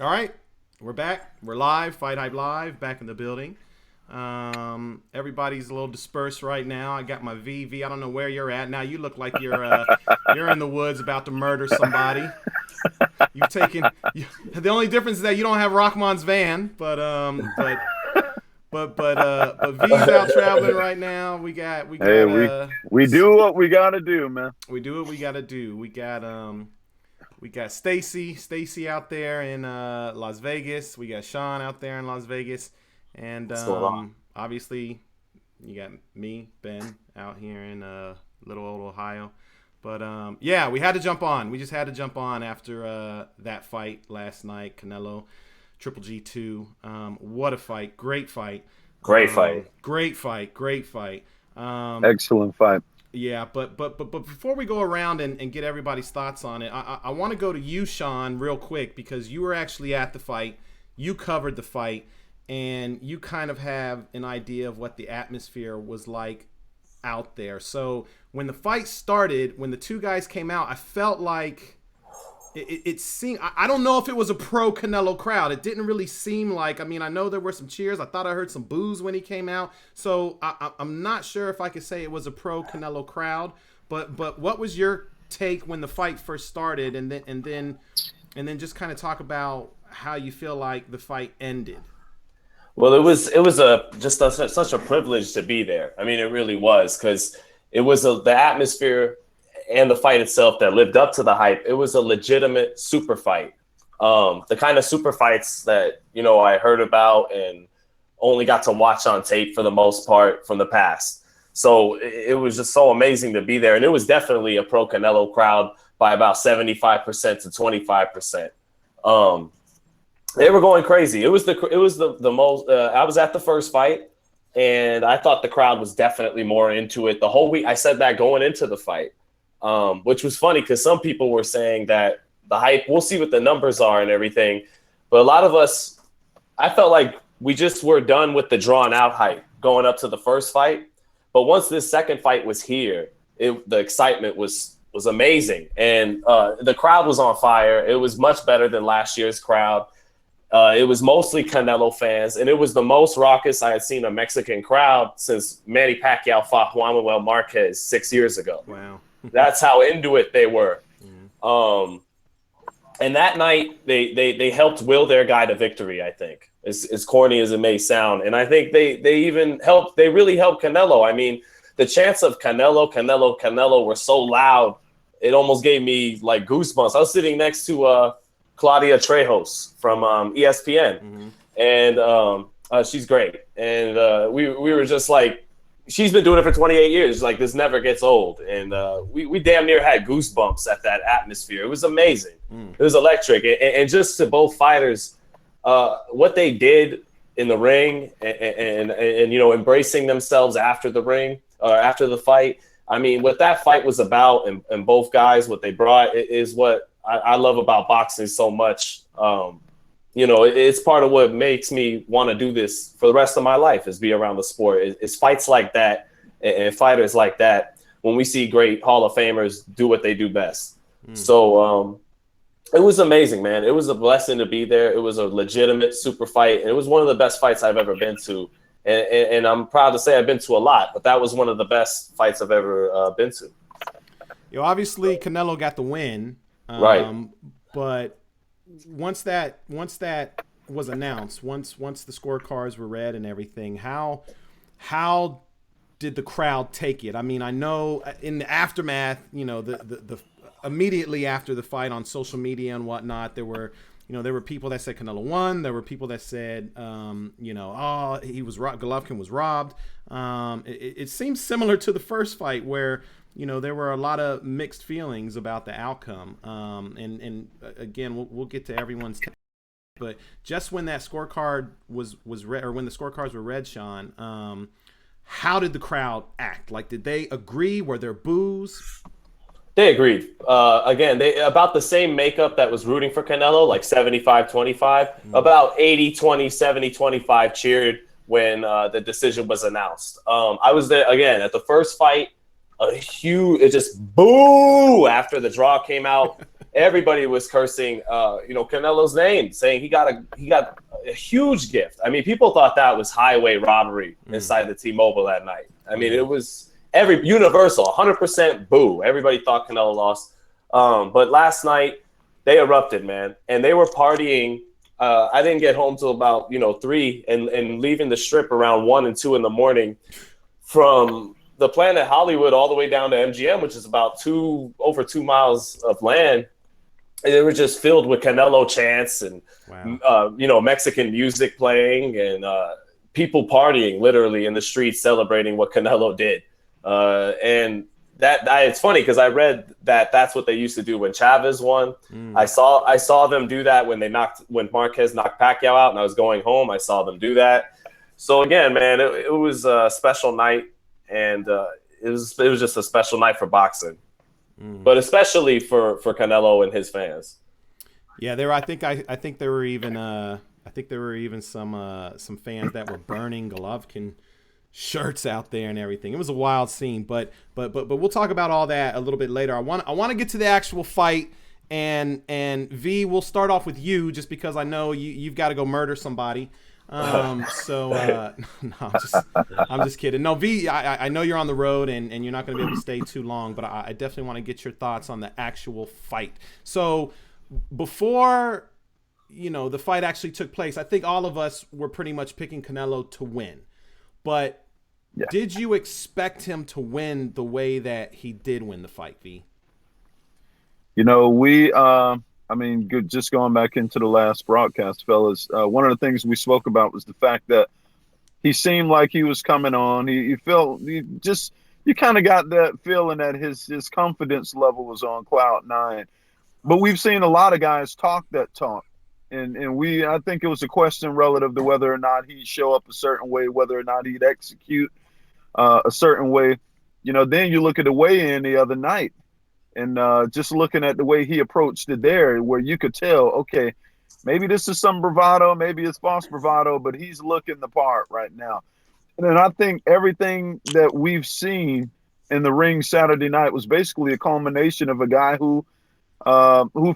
All right, we're back. We're live. Fight Hype Live, back in the building. Everybody's a little dispersed right now. I got my VV. I don't know where you're at now. You look like you're in the woods about to murder somebody. You've taken. The only difference is that you don't have Rahman's van, but V's out traveling right now. Hey, we do what we gotta do, man. we do what we gotta do. We got Stacy out there in Las Vegas. We got Sean out there in Las Vegas, and What's going on? obviously you got me, Ben, out here in little old Ohio. But yeah, we had to jump on. We just had to jump on after that fight last night, Canelo, Triple G2. What a fight! Great fight! Great fight. Great fight! Great fight! Excellent fight. Yeah, but before we go around and get everybody's thoughts on it, I want to go to you, Sean, real quick, because you were actually at the fight, you covered the fight, and you kind of have an idea of what the atmosphere was like out there. So when the fight started, when the two guys came out, I felt like it seemed, I don't know if it was a pro Canelo crowd. It didn't really seem like, I mean, I know there were some cheers. I thought I heard some boos when he came out. So I'm not sure if I could say it was a pro Canelo crowd, but what was your take when the fight first started, and then just kind of talk about how you feel like the fight ended? Well, it was such a privilege to be there. I mean, it really was, because it was the atmosphere and the fight itself that lived up to the hype. It was a legitimate super fight. The kind of super fights that, I heard about and only got to watch on tape for the most part from the past. So it was just so amazing to be there. And it was definitely a pro Canelo crowd by about 75% to 25%. They were going crazy. It was the most, I was at the first fight, and I thought the crowd was definitely more into it the whole week. I said that going into the fight. Which was funny because some people were saying that the hype, we'll see what the numbers are and everything. But a lot of us, I felt like we just were done with the drawn out hype going up to the first fight. But once this second fight was here, the excitement was amazing. And the crowd was on fire. It was much better than last year's crowd. It was mostly Canelo fans, and it was the most raucous I had seen a Mexican crowd since Manny Pacquiao fought Juan Manuel Marquez 6 years ago. Wow. That's how into it they were. And that night, they helped will their guy to victory, I think, as corny as it may sound. And I think they really helped Canelo. I mean, the chants of Canelo were so loud, it almost gave me like goosebumps. I was sitting next to Claudia Trejos from ESPN, and she's great. And we were just like, she's been doing it for 28 years. Like, this never gets old. And we damn near had goosebumps at that atmosphere. It was amazing. It was electric. And just to both fighters, what they did in the ring and embracing themselves after the ring, after the fight. I mean, what that fight was about, and both guys, what they brought, is what I love about boxing so much. It's part of what makes me want to do this for the rest of my life, is be around the sport. It's fights like that and fighters like that when we see great Hall of Famers do what they do best. So it was amazing, man. It was a blessing to be there. It was a legitimate super fight, and it was one of the best fights I've ever been to. And I'm proud to say I've been to a lot, but that was one of the best fights I've ever been to. Obviously Canelo got the win, Right. but once that was announced, once the scorecards were read and everything, how did the crowd take it? I mean, I know in the aftermath, the immediately after the fight on social media and whatnot, there were people that said Canelo won. There were people that said, oh, Golovkin was robbed. It seems similar to the first fight where, there were a lot of mixed feelings about the outcome. And again, we'll get to everyone's but just when that scorecard was read, or when the scorecards were read, Sean, how did the crowd act? Like, did they agree? Were there boos? They agreed. Again, they about the same makeup that was rooting for Canelo, like 75-25, about 80-20, 70-25 cheered when the decision was announced. I was there, again, at the first fight. It just boo after the draw came out. everybody was cursing, Canelo's name, saying he got a huge gift. I mean, people thought that was highway robbery inside the T-Mobile that night. I mean, it was universal, 100% boo. Everybody thought Canelo lost. But last night they erupted, man, and they were partying. I didn't get home till about 3, and leaving the strip around 1 and 2 in the morning from the Planet Hollywood all the way down to MGM, which is about over 2 miles of land. And they were just filled with Canelo chants and Mexican music playing and people partying literally in the streets celebrating what Canelo did. And it's funny because I read that that's what they used to do when Chavez won. I saw them do that when Marquez knocked Pacquiao out, and I was going home. I saw them do that. So again, man, it was a special night, and it was just a special night for boxing, but especially for Canelo and his fans. Yeah, I think there were even some fans that were burning Golovkin shirts out there and everything. It was a wild scene, but we'll talk about all that a little bit later. I want to get to the actual fight, and V, we'll start off with you just because I know you've got to go murder somebody. No, I'm just kidding. No, V, I know you're on the road and you're not going to be able to stay too long, but I definitely want to get your thoughts on the actual fight. So before the fight actually took place, I think all of us were pretty much picking Canelo to win. But did you expect him to win the way that he did win the fight, V? Just going back into the last broadcast, fellas, one of the things we spoke about was the fact that he seemed like he was coming on. You kind of got that feeling that his confidence level was on cloud 9. But we've seen a lot of guys talk that talk. And I think it was a question relative to whether or not he'd show up a certain way, whether or not he'd execute a certain way. Then you look at the weigh-in the other night, and just looking at the way he approached it there, where you could tell, okay, maybe this is some bravado, maybe it's false bravado, but he's looking the part right now. And then I think everything that we've seen in the ring Saturday night was basically a culmination of a guy who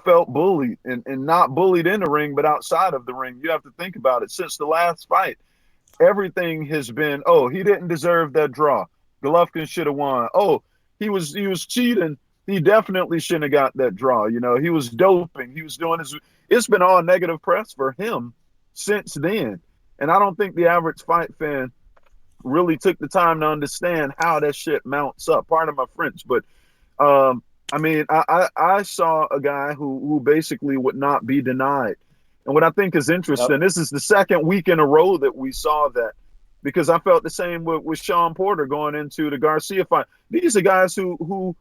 felt bullied and not bullied in the ring, but outside of the ring. You have to think about it. Since the last fight, everything has been, he didn't deserve that draw. Golovkin should have won. He was cheating. He definitely shouldn't have got that draw. He was doping. He was doing it's been all negative press for him since then. And I don't think the average fight fan really took the time to understand how that shit mounts up. Pardon my French, but I saw a guy who basically would not be denied. And what I think is interesting, this is the second week in a row that we saw that, because I felt the same with Sean Porter going into the Garcia fight. These are guys who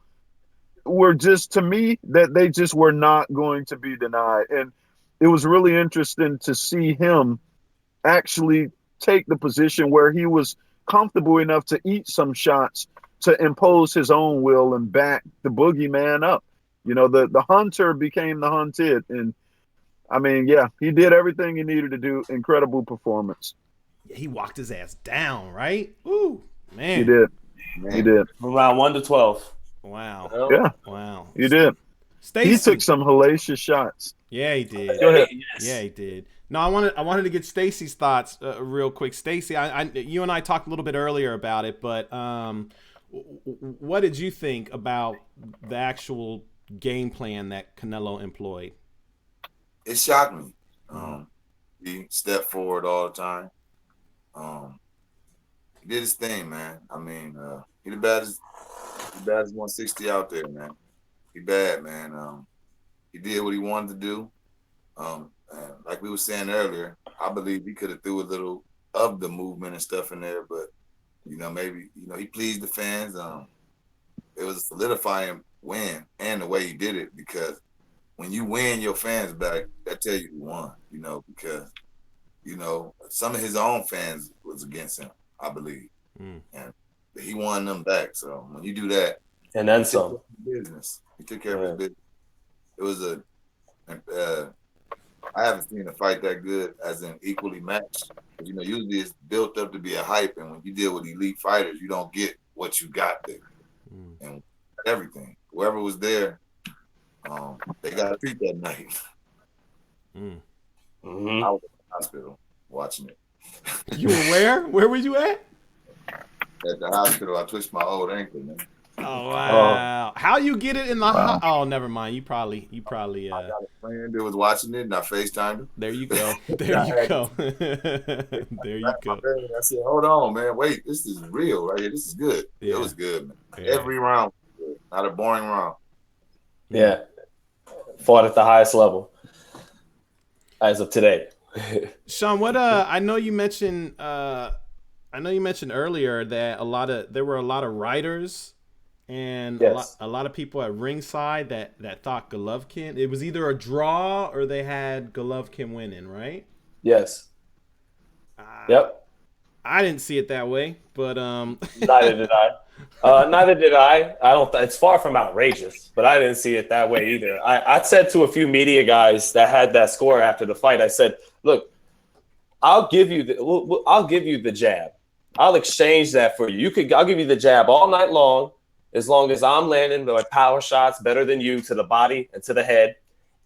were just, to me, that they just were not going to be denied. And it was really interesting to see him actually take the position where he was comfortable enough to eat some shots to impose his own will and back the boogeyman up. The hunter became the hunted. And he did everything he needed to do. Incredible performance. Yeah, he walked his ass down, right? Ooh, man. He did. Man. He did. From round 1 to 12. Wow. Yeah. Wow. He did. Stacey. He took some hellacious shots. Yeah, he did. Go ahead. Yes. Yeah, he did. No, I wanted to get Stacy's thoughts real quick. Stacy, you and I talked a little bit earlier about it, but what did you think about the actual game plan that Canelo employed? It shocked me. He stepped forward all the time. He did his thing, man. He the baddest 160 out there, man. He bad, man. He did what he wanted to do. And like we were saying earlier, I believe he could have threw a little of the movement and stuff in there, but maybe he pleased the fans. It was a solidifying win, and the way he did it, because when you win your fans back, that tell you won. Because some of his own fans was against him, I believe, and he won them back. So when you do that, and then some, he took care of his business. It was I haven't seen a fight that good as in equally matched. Usually it's built up to be a hype, and when you deal with elite fighters, you don't get what you got there. And everything, whoever was there, They got a treat that night. I was in the hospital watching it. You were where? Where were you at? At the hospital, I twitched my old ankle, man. Oh wow! How you get it in the? Wow. Oh, never mind. You probably. I got a friend that was watching it, and I FaceTimed him. There you go. There you go. There you go. I said, "Hold on, man. Wait, this is real right here. This is good. Yeah. It was good, man. Yeah. Every round, was good. Not a boring round. Yeah, fought at the highest level as of today. Sean, what? I know you mentioned. I know you mentioned earlier that there were a lot of writers and Yes. a lot of people at ringside that thought Golovkin. It was either a draw or they had Golovkin winning, right? Yes. Yep. I didn't see it that way, but Neither did I. Neither did I. I don't. It's far from outrageous, but I didn't see it that way either. I said to a few media guys that had that score after the fight, I said, "Look, I'll give you the jab. I'll exchange that for you. I'll give you the jab all night long, as long as I'm landing my power shots better than you to the body and to the head,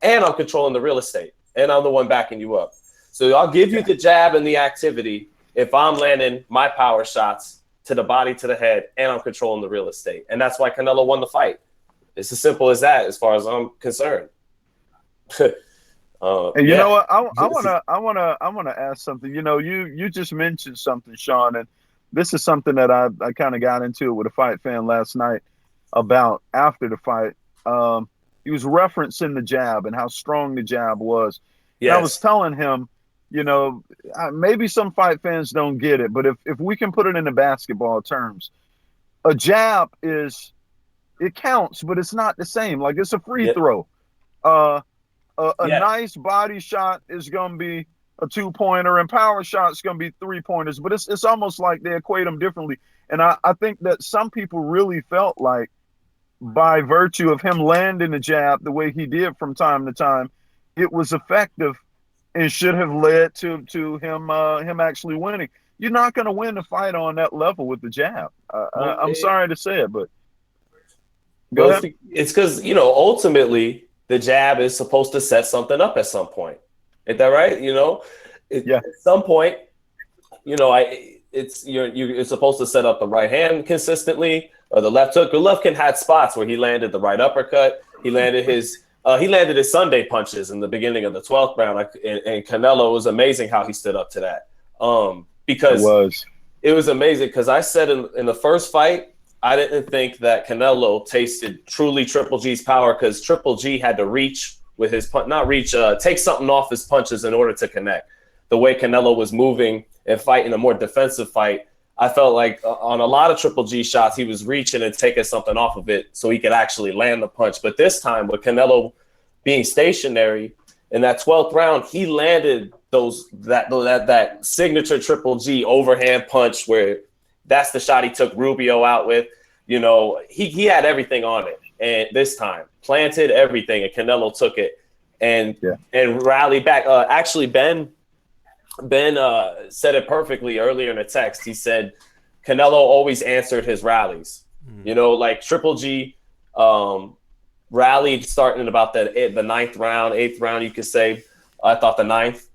and I'm controlling the real estate, and I'm the one backing you up. So I'll give you the jab and the activity if I'm landing my power shots to the body, to the head, and I'm controlling the real estate." And that's why Canelo won the fight. It's as simple as that, as far as I'm concerned. And you know what? I wanna ask something. You know, you just mentioned something, Sean, and this is something that I kind of got into it with a fight fan last night about after the fight. He was referencing the jab and how strong the jab was. Yes. And I was telling him, you know, maybe some fight fans don't get it, but if we can put it into basketball terms, a jab it counts, but it's not the same. Like it's a free throw. A nice body shot is going to be a 2-pointer, and power shots going to be 3-pointers. But it's almost like they equate them differently. And I think that some people really felt like by virtue of him landing the jab the way he did from time to time, it was effective and should have led to him actually winning. You're not going to win the fight on that level with the jab. I'm sorry to say it, but go ahead. It's because, you know, ultimately the jab is supposed to set something up at some point. Isn't that right? You know, at some point, you know, you're supposed to set up the right hand consistently or the left hook. Golovkin had spots where he landed the right uppercut. He landed his Sunday punches in the beginning of the 12th round. And Canelo, was amazing how he stood up to that. Because it was amazing because I said in the first fight, I didn't think that Canelo tasted truly Triple G's power because Triple G had to reach with his punch, take something off his punches in order to connect. The way Canelo was moving and fighting a more defensive fight, I felt like on a lot of Triple G shots, he was reaching and taking something off of it so he could actually land the punch. But this time, with Canelo being stationary in that 12th round, he landed that signature Triple G overhand punch where that's the shot he took Rubio out with. You know, he had everything on it. And this time, planted everything, and Canelo took it and rallied back. Actually, Ben said it perfectly earlier in the text. He said Canelo always answered his rallies. You know, like Triple G rallied starting in about the 9th round, 8th round, you could say. I thought the 9th.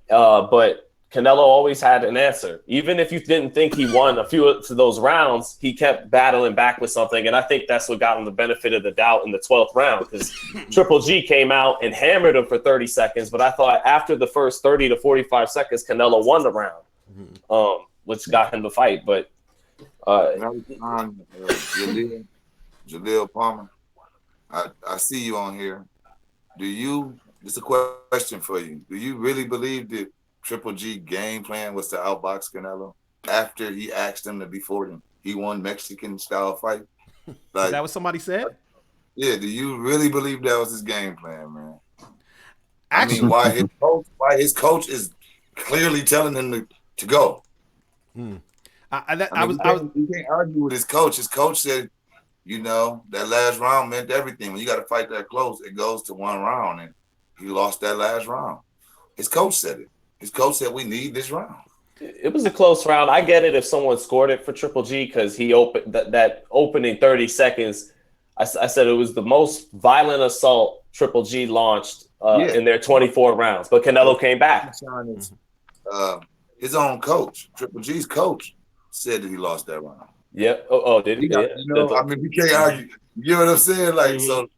But Canelo always had an answer. Even if you didn't think he won a few of those rounds, he kept battling back with something. And I think that's what got him the benefit of the doubt in the 12th round because Triple G came out and hammered him for 30 seconds. But I thought after the first 30 to 45 seconds, Canelo won the round, which got him the fight. But Jaleel Palmer, I see you on here. This is a question for you. Do you really believe that Triple G game plan was to outbox Canelo after he asked him to be for him? He won Mexican style fight. Like, is that what somebody said? Yeah. Do you really believe that was his game plan, man? Actually, I mean, why his coach is clearly telling him to go. You can't argue with his coach. His coach said, you know, that last round meant everything. When you got to fight that close, it goes to one round, and he lost that last round. His coach said it. His coach said, we need this round. It was a close round. I get it if someone scored it for Triple G because he opened that opening 30 seconds. I said it was the most violent assault Triple G launched Yeah. in their 24 rounds, but Canelo came back. His own coach, Triple G's coach, said that he lost that round. Yep. Oh, did he? You know, I mean, we can't argue. You know what I'm saying? Like, so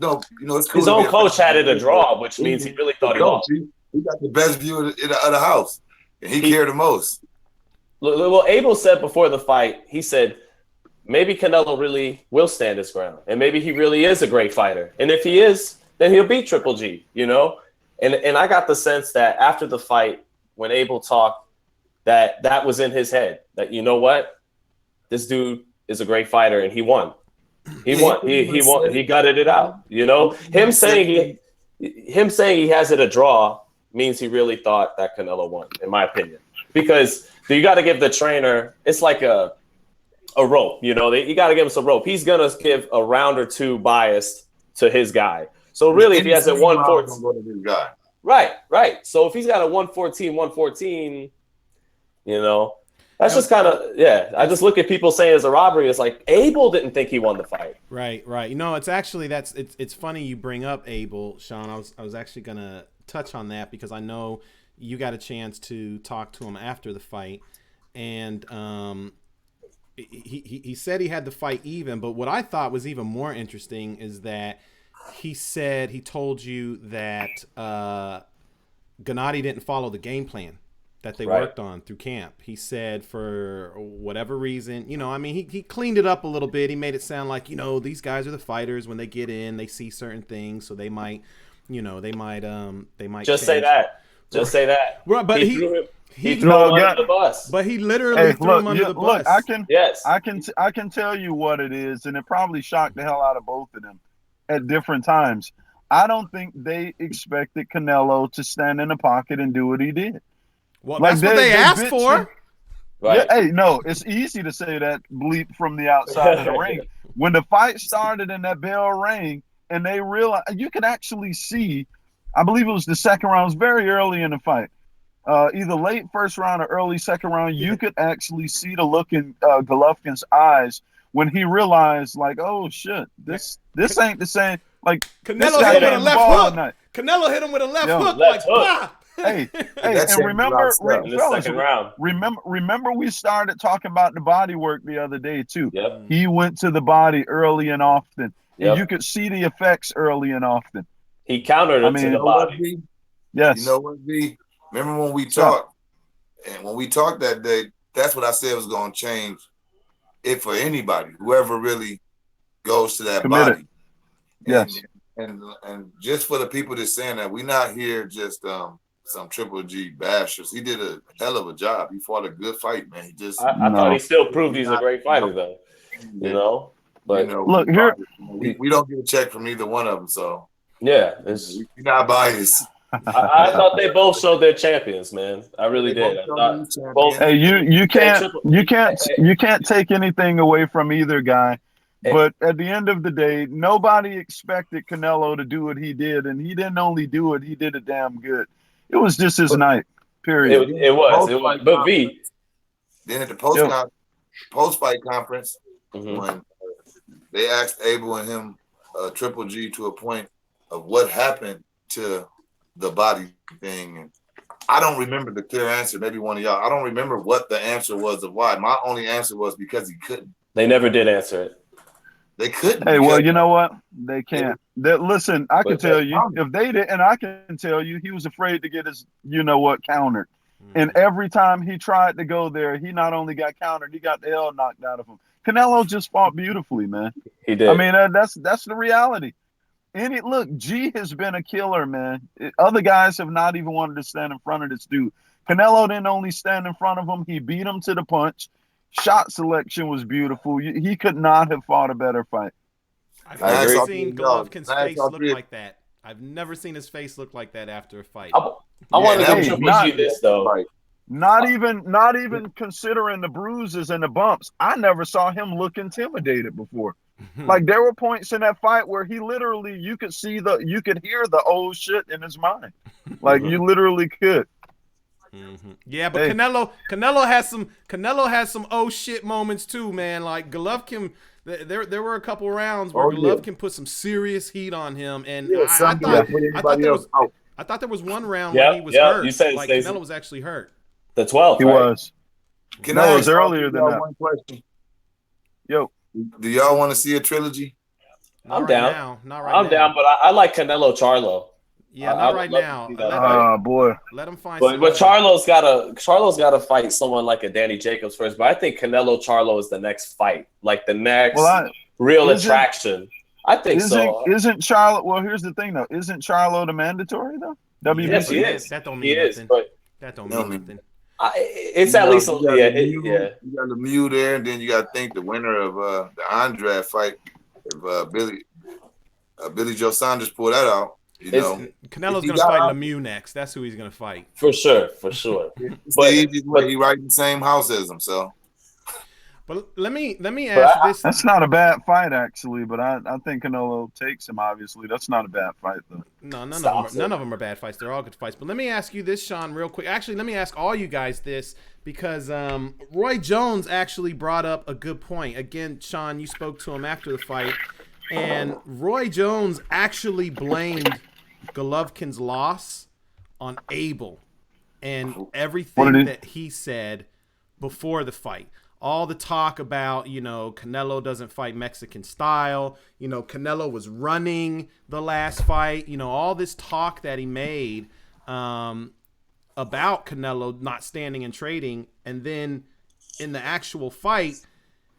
no, you know, it's cool. His own coach had it a draw, which means he really thought he lost. He got the best view of the house, and he cared the most. Well, Abel said before the fight, he said maybe Canelo really will stand his ground, and maybe he really is a great fighter, and if he is, then he'll beat Triple G. You know, and I got the sense that after the fight, when Abel talked, that was in his head. That, you know what, this dude is a great fighter, and he won. He won. He won. He gutted it out. You know, him saying he has it a draw means he really thought that Canelo won, in my opinion. Because you got to give the trainer, it's like a rope. You know, you got to give him some rope. He's gonna give a round or two biased to his guy. So really, if he has a 114, right. So if he's got a 114, you know. That's just kind of, I just look at people saying it's a robbery. It's like Abel didn't think he won the fight. Right. You know, it's actually it's funny you bring up Abel, Sean. I was actually gonna touch on that because I know you got a chance to talk to him after the fight, and he said he had the fight even. But what I thought was even more interesting is that he told you that Gennady didn't follow the game plan that they worked on through camp. He said for whatever reason, you know, I mean, he cleaned it up a little bit. He made it sound like, you know, these guys are the fighters. When they get in, they see certain things, so they might just say that. Just say that. Right, but he threw him under the bus. But he literally threw him under the bus. Look, I can tell you what it is, and it probably shocked the hell out of both of them at different times. I don't think they expected Canelo to stand in the pocket and do what he did. Well, like that's what they asked for. Right. Yeah, hey, no, it's easy to say that bleep from the outside of the ring. When the fight started and that bell rang, and they realized, you could actually see, I believe it was the second round, it was very early in the fight, either late first round or early second round, you could actually see the look in Golovkin's eyes when he realized, like, oh shit, this ain't the same. Like, Canelo hit him with a left hook. Canelo hit him with a left hook, like, bah! Hey, and remember we started talking about the body work the other day too. Yep. He went to the body early and often. Yep. And you could see the effects early and often. He countered it to the body. Yes. You know what, V? Remember when we talked? And when we talked that day, that's what I said was going to change it for anybody, whoever really goes to that committed. Body. Yes. And just for the people that's saying that, we're not here just some Triple G bashers. He did a hell of a job. He fought a good fight, man. He just I thought he still proved he's a great fighter, though. You know, but look here, we don't get a check from either one of them, so yeah, we're not biased. I thought they both showed their champions, man. I really did. I thought both. Hey, you can't take anything away from either guy. But at the end of the day, nobody expected Canelo to do what he did, and he didn't only do it; he did it damn good. It was just his night. Period. It was. But V. Then at the post-fight conference, when they asked Abel and him, Triple G, to a point of what happened to the body thing, and I don't remember the clear answer. Maybe one of y'all. I don't remember what the answer was of why. My only answer was because he couldn't. They never did answer it. They couldn't. Hey, well, you know what? They can't. Listen, I can tell you, if they did, and I can tell you, he was afraid to get his, you know what, countered. And every time he tried to go there, he not only got countered, he got the hell knocked out of him. Canelo just fought beautifully, man. He did. I mean, that's the reality. Look, G has been a killer, man. Other guys have not even wanted to stand in front of this dude. Canelo didn't only stand in front of him; he beat him to the punch. Shot selection was beautiful. He could not have fought a better fight. I've never seen Golovkin's face look like that. I've never seen his face look like that after a fight. I want to give Triple G this though. Not even considering the bruises and the bumps. I never saw him look intimidated before. Like there were points in that fight where he literally, you could hear the old shit in his mind. Like you literally could. Yeah, but Canelo has some oh shit moments too, man. Like Golovkin, there were a couple rounds where Golovkin put some serious heat on him, and I thought there was one round where he was hurt. You said like Stacey. Canelo was actually hurt. The 12th, He right? was. Can No, I it was ask earlier than that. one question? Yo, Do y'all want to see a trilogy? I'm down. Now. Not right I'm now. down, but I like Canelo Charlo. Yeah, I not would right love to now. see that fight. boy. Let him find. But Charlo's gotta fight someone like a Danny Jacobs first. But I think Canelo Charlo is the next fight, like the next real attraction. I think so. Isn't Charlo? Well, here's the thing though. Isn't Charlo the mandatory though? WBC? Yes, he is. That don't mean nothing. But that don't mean nothing. It's at least You got Lemieux there, and then you got to think the winner of the Andrade fight, if Billy Joe Saunders pull that out. Canelo's gonna fight Lemieux next. That's who he's gonna fight for sure. But he right in the same house as him, so. But let me ask this. That's not a bad fight actually, but I think Canelo takes him. Obviously, that's not a bad fight though. No, none of them are bad fights. They're all good fights. But let me ask you this, Sean, real quick. Actually, let me ask all you guys this because Roy Jones actually brought up a good point. Again, Sean, you spoke to him after the fight, and Roy Jones actually blamed Golovkin's loss on Abel and everything that he said before the fight. All the talk about, Canelo doesn't fight Mexican style. Canelo was running the last fight. All this talk that he made about Canelo not standing and trading. And then in the actual fight,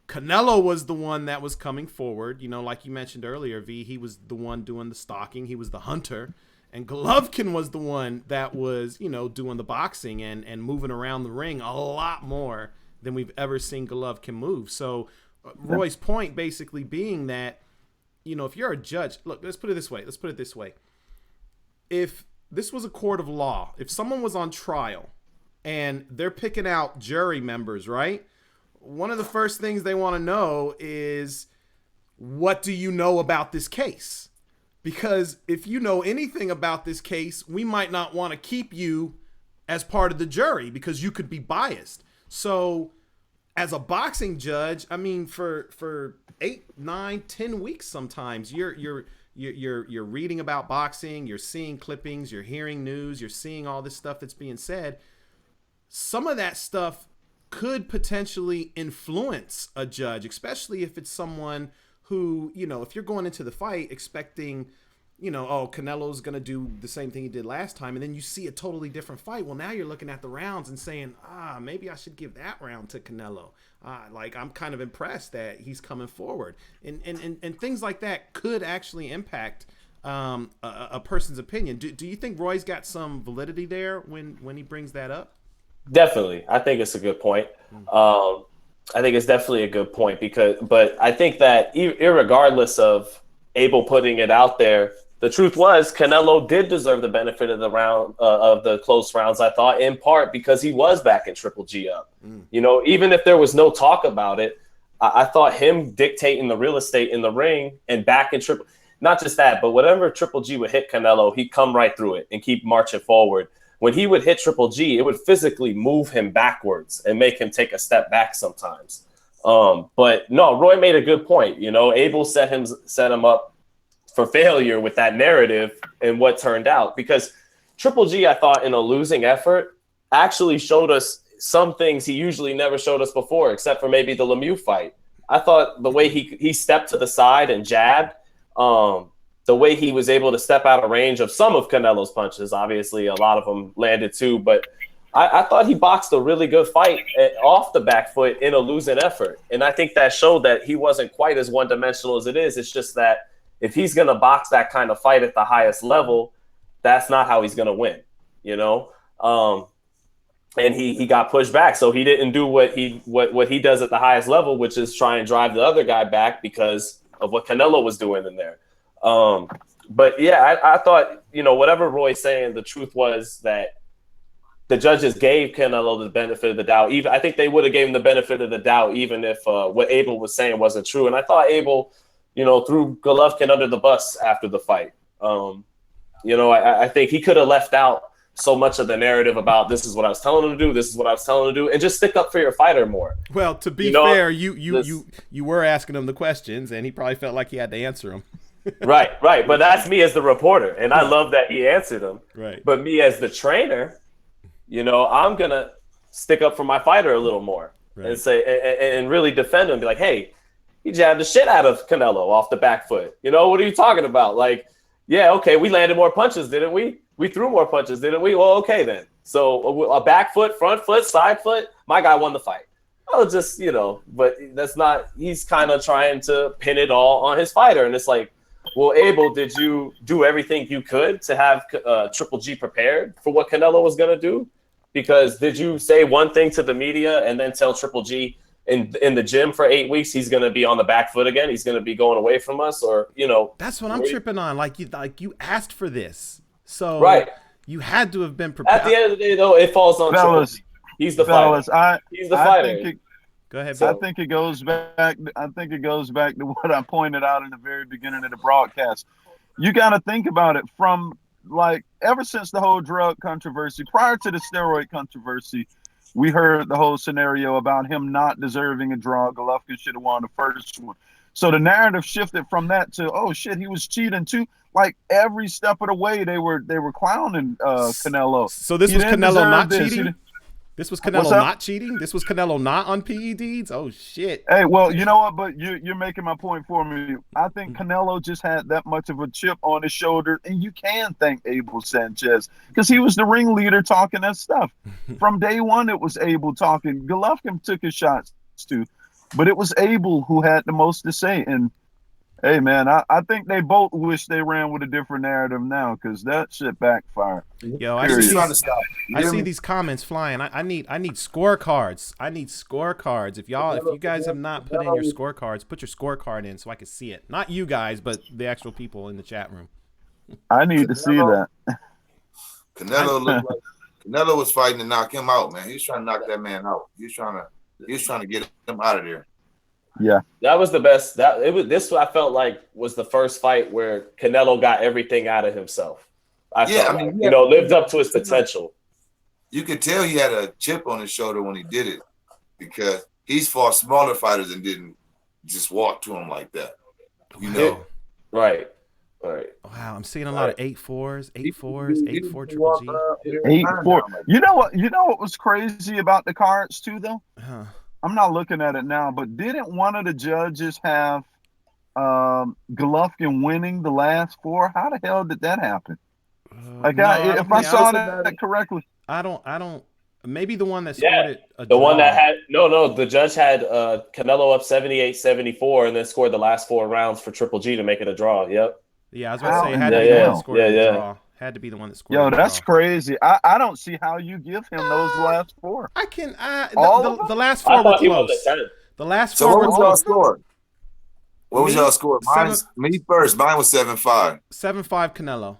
Canelo was the one that was coming forward. Like you mentioned earlier, V, he was the one doing the stalking. He was the hunter. And Golovkin was the one that was, doing the boxing and moving around the ring a lot more than we've ever seen Golovkin move. So Roy's point basically being that, if you're a judge, look, let's put it this way. If this was a court of law, if someone was on trial and they're picking out jury members, right? One of the first things they want to know is, what do you know about this case? Because if you know anything about this case, we might not want to keep you as part of the jury because you could be biased. So as a boxing judge, I mean, for 8, 9, 10 weeks, sometimes you're reading about boxing, you're seeing clippings, you're hearing news, you're seeing all this stuff that's being said. Some of that stuff could potentially influence a judge, especially if it's someone who, if you're going into the fight expecting, Canelo's going to do the same thing he did last time, and then you see a totally different fight. Well, now you're looking at the rounds and saying, maybe I should give that round to Canelo. I'm kind of impressed that he's coming forward. And things like that could actually impact a person's opinion. Do you think Roy's got some validity there when he brings that up? Definitely. I think it's a good point. I think it's definitely a good point but I think that irregardless of Abel putting it out there, the truth was Canelo did deserve the benefit of the round of the close rounds. I thought in part because he was back in Triple G up. Even if there was no talk about it, I thought him dictating the real estate in the ring and back in Triple. Not just that, but whatever Triple G would hit Canelo, he'd come right through it and keep marching forward. When he would hit Triple G, it would physically move him backwards and make him take a step back sometimes. But no, Roy made a good point. Abel set him up for failure with that narrative and what turned out, because Triple G, I thought, in a losing effort, actually showed us some things he usually never showed us before, except for maybe the Lemieux fight. I thought the way he stepped to the side and jabbed, the way he was able to step out of range of some of Canelo's punches, obviously a lot of them landed too, but I thought he boxed a really good fight off the back foot in a losing effort. And I think that showed that he wasn't quite as one-dimensional as it is. It's just that if he's going to box that kind of fight at the highest level, that's not how he's going to win, and he got pushed back. So he didn't do what he does at the highest level, which is try and drive the other guy back because of what Canelo was doing in there. But yeah, I thought, whatever Roy's saying, the truth was that the judges gave Canelo the benefit of the doubt. I think they would have given him the benefit of the doubt, even if what Abel was saying wasn't true. And I thought Abel, threw Golovkin under the bus after the fight. I think he could have left out so much of the narrative about this is what I was telling him to do, this is what I was telling him to do, and just stick up for your fighter more. Well, to be fair, you were asking him the questions, and he probably felt like he had to answer them. Right. But that's me as the reporter, and I love that he answered them. Right. But me as the trainer, I'm gonna stick up for my fighter a little more and say and really defend him. Be like, hey, he jabbed the shit out of Canelo off the back foot. What are you talking about? Like, yeah, okay, we landed more punches, didn't we? We threw more punches, didn't we? Well, okay then. So a back foot, front foot, side foot, my guy won the fight. Oh, just, but that's not, he's kind of trying to pin it all on his fighter. And it's like, well, Abel, did you do everything you could to have Triple G prepared for what Canelo was going to do? Because did you say one thing to the media and then tell Triple G in the gym for 8 weeks he's going to be on the back foot again? He's going to be going away from us, or That's what I'm tripping on. Like you asked for this, so you had to have been prepared. At the end of the day, though, it falls on Triple G. He's the fighter. He's the fighter. Go ahead. I think it goes back. I think it goes back to what I pointed out in the very beginning of the broadcast. You got to think about it from ever since the whole drug controversy, prior to the steroid controversy. We heard the whole scenario about him not deserving a draw. Golovkin should have won the first one. So the narrative shifted from that to, oh shit, he was cheating too. Like every step of the way, they were clowning Canelo. So this was Canelo not cheating? This was Canelo not cheating? This was Canelo not on PEDs? Oh shit. Hey, well, you know what? But you're making my point for me. I think Canelo just had that much of a chip on his shoulder, and you can thank Abel Sanchez because he was the ringleader talking that stuff. From day one, it was Abel talking. Golovkin took his shots too, but it was Abel who had the most to say. And hey, man, I think they both wish they ran with a different narrative now because that shit backfired. Yo, I see these comments flying. I need scorecards. I need scorecards. If you guys have not put in your scorecards, put your scorecard in so I can see it. Not you guys, but the actual people in the chat room. I need to see that. Canelo was fighting to knock him out, man. He was trying to knock that man out. He was trying to get him out of there. Yeah, that was the best. This I felt like was the first fight where Canelo got everything out of himself. Lived up to his potential. You could tell he had a chip on his shoulder when he did it because he's fought smaller fighters and didn't just walk to him like that. Right. Wow, I'm seeing a lot of 8-4s, 8-4 Triple G. 8-4. You know what was crazy about the cards too, though? I'm not looking at it now, but didn't one of the judges have Golovkin winning the last 4? How the hell did that happen? If I saw that correctly, I don't. Maybe the one that scored it. The one that had the judge had Canelo up 78-74 and then scored the last 4 rounds for Triple G to make it a draw. Yep. Yeah, I was about to say it had to be the one that scored the draw. Had to be the one that scored. Yo, that's crazy. I don't see how you give him those last 4. I can. The last 4 were close. The last 4 were close. Score? What was y'all score? Me first. Mine was 7-5. 7-5 Canelo.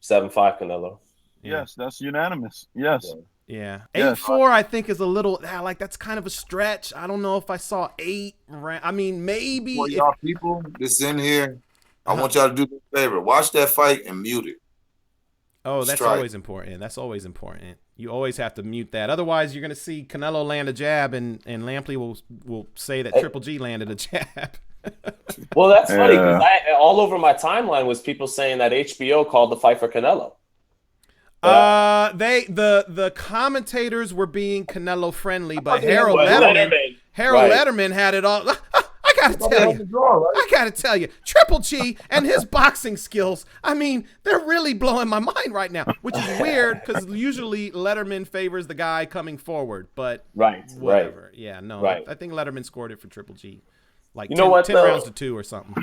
7-5 Canelo. Yes, that's unanimous. Yes. Yeah. 8-4 I think is a little that's kind of a stretch. I don't know if I saw 8. I mean, maybe. Well, y'all people that's in here, I want y'all to do me a favor. Watch that fight and mute it. Oh, that's always important. That's always important. You always have to mute that. Otherwise, you're going to see Canelo land a jab, and Lampley will say that Triple G landed a jab. Well, that's funny because all over my timeline was people saying that HBO called the fight for Canelo. The commentators were being Canelo friendly, but Harold Letterman had it all. I gotta tell you, Triple G and his boxing skills, I mean, they're really blowing my mind right now, which is weird because usually Letterman favors the guy coming forward, but whatever. Yeah, no, I think Letterman scored it for Triple G, like 10 rounds to 2 or something.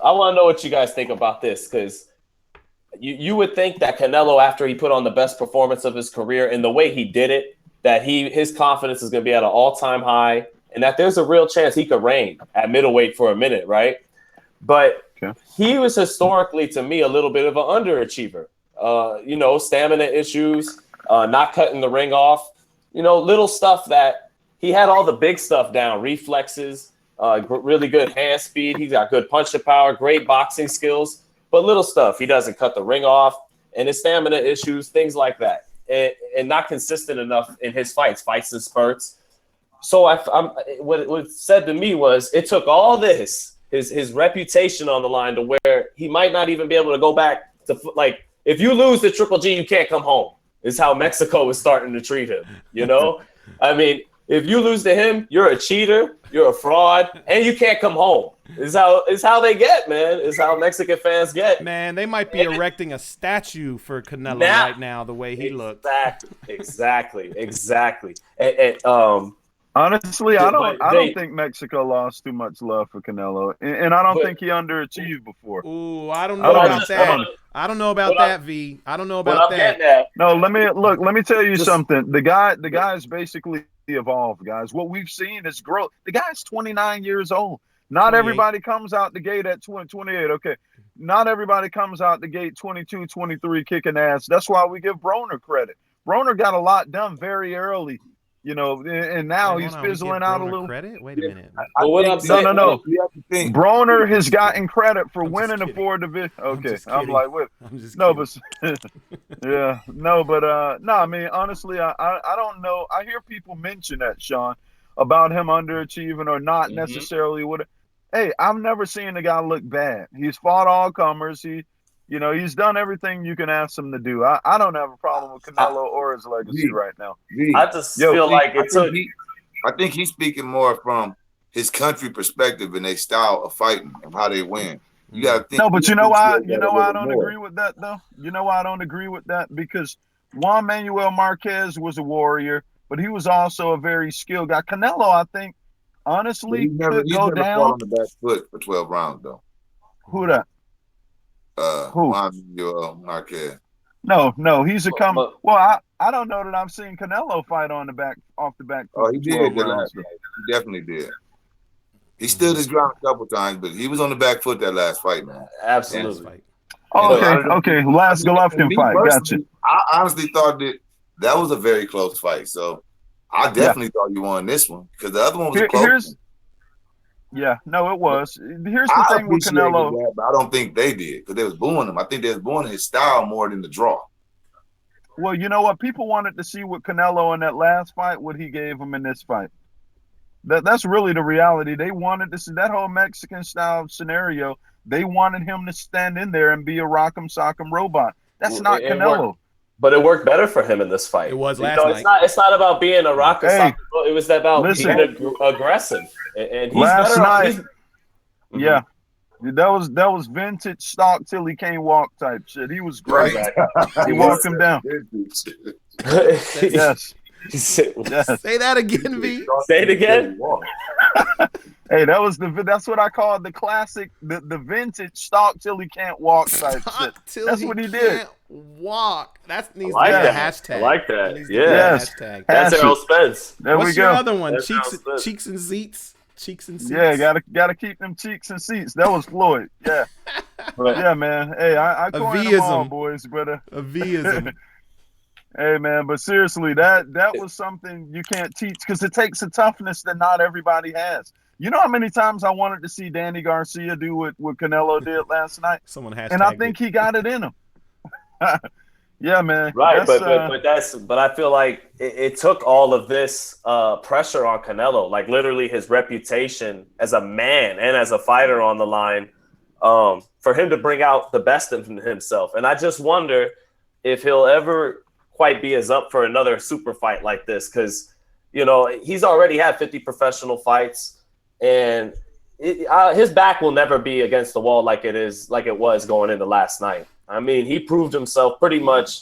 I want to know what you guys think about this because you would think that Canelo, after he put on the best performance of his career and the way he did it, that his confidence is going to be at an all-time high. And that there's a real chance he could reign at middleweight for a minute, right? But he was historically, to me, a little bit of an underachiever. Stamina issues, not cutting the ring off, little stuff that he had all the big stuff down, reflexes, really good hand speed. He's got good punching power, great boxing skills, but little stuff. He doesn't cut the ring off. and his stamina issues, things like that, and not consistent enough in his fights in spurts. So what was said to me was it took all this, his reputation on the line, to where he might not even be able to go back to, like, if you lose to Triple G, you can't come home, is how Mexico is starting to treat him, you know? I mean, if you lose to him, you're a cheater, you're a fraud, and you can't come home. Is how they get, man. Is how Mexican fans get. Man, they might be erecting a statue for Canelo right now, the way he looks. Exactly. Honestly, I don't think Mexico lost too much love for Canelo, and I don't think he underachieved before. Ooh, I don't know about that. I don't know about that, V. I don't know about that. No, let me tell you something. The guy is basically evolved, guys. What we've seen is growth. The guy's 29 years old. Not 28. everybody comes out the gate at 28. Okay. Not everybody comes out the gate 22, 23 kicking ass. That's why we give Broner credit. Broner got a lot done very early, you know, and now he's fizzling out a little. Credit? Wait a minute. No. Broner has gotten credit for winning the 4 division. Okay. I'm like, what? Yeah. No, but I mean, honestly, I don't know. I hear people mention that, Sean, about him underachieving or not necessarily what. Hey, I've never seen the guy look bad. He's fought all comers. He's done everything you can ask him to do. I don't have a problem with Canelo or his legacy right now. I just feel like it took. I think he's speaking more from his country perspective and their style of fighting and how they win. You got to think. No, but you know why I don't agree with that though. You know why I don't agree with that? Because Juan Manuel Marquez was a warrior, but he was also a very skilled guy. Canelo, I think, honestly, he's never down fought on the back foot for 12 rounds though. Who that? Who? Juan Manuel Marquez. No, he's a come. Well, I don't know that I've seen Canelo fight off the back. Oh, he did. He definitely did. He stood his ground a couple times, but he was on the back foot that last fight, man. Absolutely. Oh, okay. Last Golovkin fight. Gotcha. I honestly thought that was a very close fight. So I definitely thought you won this one because the other one was close. Yeah, no, it was. Here's the thing with Canelo. That, but I don't think they did because they was booing him. I think they was booing his style more than the draw. Well, you know what? People wanted to see with Canelo in that last fight, what he gave him in this fight. That's really the reality. They wanted to see that whole Mexican style scenario. They wanted him to stand in there and be a rock'em sock'em robot. That's not Canelo. But it worked better for him in this fight. It was last night. It's not about being a rock'em sock'em. It was about being aggressive. And he's last better night. Yeah. That was vintage stock till he can't walk type shit. He was great. He walked him down. Yes. Say that again, V. Say it again. Hey, that's what I call the classic, the vintage stock till he can't walk type shit. That's what he did. Walk. That needs to be a hashtag. I like that. Yes. Hashtag. That's Errol Spence. There What's we go. your other one? That's Cheeks and seats. Cheeks and seats. Yeah, gotta keep them cheeks and seats. That was Floyd. Yeah. Yeah, man. Hey, I coined them all, boys, but a V-ism. Hey, man, but seriously, that was something you can't teach because it takes a toughness that not everybody has. You know how many times I wanted to see Danny Garcia do what Canelo did last night? Someone has, and I think he got it in him. Yeah, man. Right, but I feel like it took all of this pressure on Canelo, like literally his reputation as a man and as a fighter on the line, for him to bring out the best of himself. And I just wonder if he'll ever quite be as up for another super fight like this, because he's already had 50 professional fights, and his back will never be against the wall like it was going into last night. I mean, he proved himself pretty much.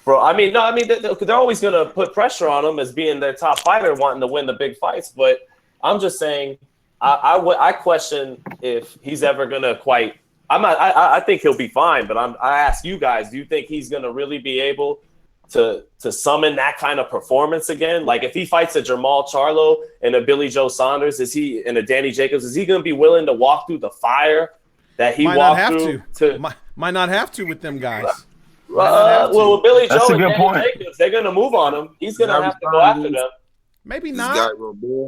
They're always going to put pressure on him as being their top fighter, wanting to win the big fights. But I'm just saying, I question if he's ever going to quite. I think he'll be fine, but I ask you guys, do you think he's going to really be able to summon that kind of performance again? Like if he fights a Jamal Charlo and a Billy Joe Saunders, and a Danny Jacobs, is he going to be willing to walk through the fire that he walked through? Might not have to with them guys. Well, with Billy Joe and Danny Jacobs, they're going to move on him. He's going to have to go after them. Maybe not.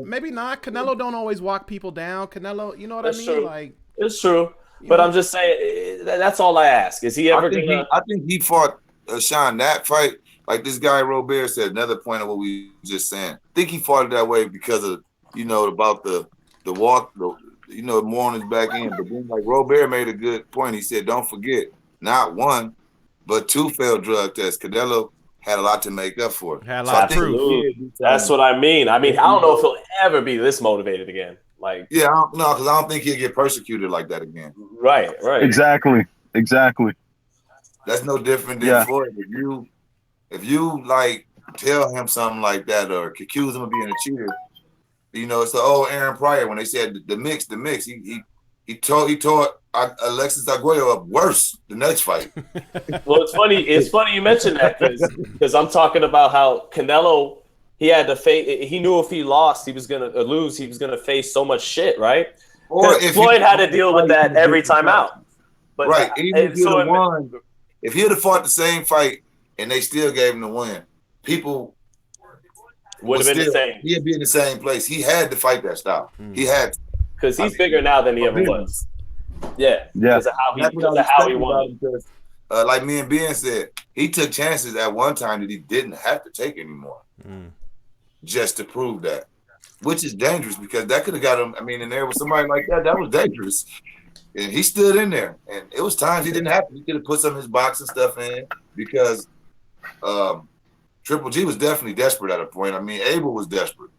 Maybe not. Canelo don't always walk people down. Canelo, you know what I mean? True. Like it's true. But I'm just saying, that's all I ask. Is he ever gonna? I think he fought Sean that fight. Like this guy Robert said, another point of what we just saying. I think he fought it that way because of about the walk, more on his back end. But then like Robert made a good point. He said, don't forget, not one, but 2 failed drug tests. Canelo had a lot to make up for it. Had a lot of proof. That's what I mean. I don't know if he'll ever be this motivated again. Like, yeah, because I don't think he'll get persecuted like that again. Right. Exactly. That's no different than Floyd. If you like tell him something like that or accuse him of being a cheater, it's the old Aaron Pryor when they said the mix. He tore Alexis Arguello up worse the next fight. Well, it's funny. It's funny you mentioned that because I'm talking about how Canelo, he had to face. He knew if he lost, he was gonna lose. He was gonna face so much shit, right? Or if Floyd had to deal with that every time out. But right, even if he would have won, if he would have fought the same fight and they still gave him the win, people would have been the same. He'd be in the same place. He had to fight that style. He had to. Because he's bigger now than he ever was. Yeah. Because of how he won. Because, like me and Ben said, he took chances at one time that he didn't have to take anymore. Just to prove that. Which is dangerous because that could have got him. And there was somebody like that was dangerous. And he stood in there. And it was times he didn't have to. He could have put some of his boxing stuff in because Triple G was definitely desperate at a point. Abel was desperate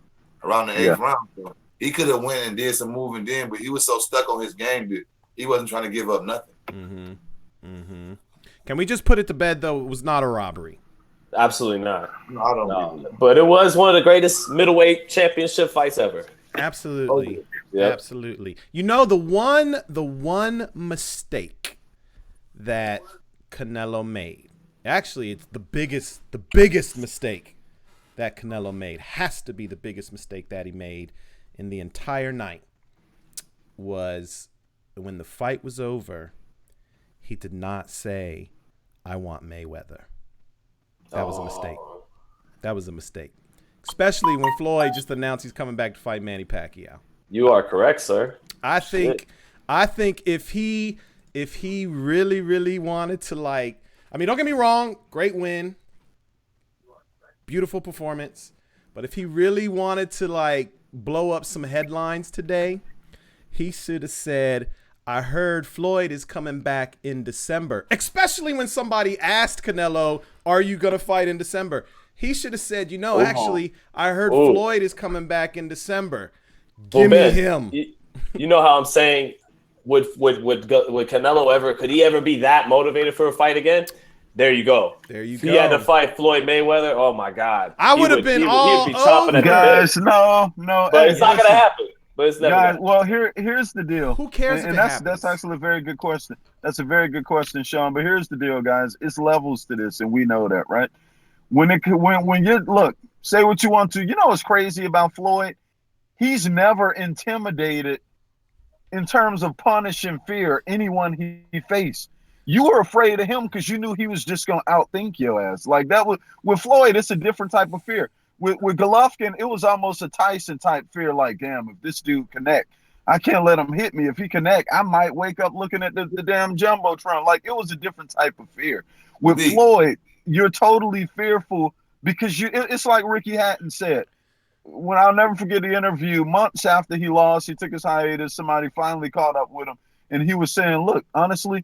around the 8th round. So he could have went and did some moving then, but he was so stuck on his game that he wasn't trying to give up nothing. Can we just put it to bed, though? It was not a robbery. Absolutely not. No, I don't believe that. But it was one of the greatest middleweight championship fights ever. Absolutely. Absolutely. The one mistake that Canelo made, actually, it's the biggest mistake that Canelo made, has to be the biggest mistake that he made in the entire night, was when the fight was over, he did not say, "I want Mayweather." That was a mistake. That was a mistake. Especially when Floyd just announced he's coming back to fight Manny Pacquiao. You are correct, sir. I think if he really wanted to, like, don't get me wrong, great win, beautiful performance, but if he really wanted to, like, blow up some headlines today, he should have said, "I heard Floyd is coming back in December." Especially when somebody asked Canelo, "Are you going to fight in December?" He should have said, actually, I heard Floyd is coming back in December. Give me him. You know how I'm saying, would Canelo ever, could he ever be that motivated for a fight again? There you go. If he had to fight Floyd Mayweather, oh my God. I would have been all he'd be chopping at guys, the bit. No. But it's not going to happen. But it's never guys, well, here's the deal. Who cares and if that's actually a very good question. That's a very good question, Sean. But here's the deal, guys. It's levels to this, and we know that, right? When you look, say what you want to. You know what's crazy about Floyd? He's never intimidated in terms of punish and fear anyone he faced. You were afraid of him because you knew he was just gonna outthink your ass. Like that was with Floyd, it's a different type of fear. With Golovkin, it was almost a Tyson type fear. Like, damn, if this dude connect, I can't let him hit me. If he connect, I might wake up looking at the damn jumbotron. Like it was a different type of fear. With Floyd, you're totally fearful because it's like Ricky Hatton said. When I'll never forget the interview, months after he lost, he took his hiatus. Somebody finally caught up with him, and he was saying, "Look, honestly,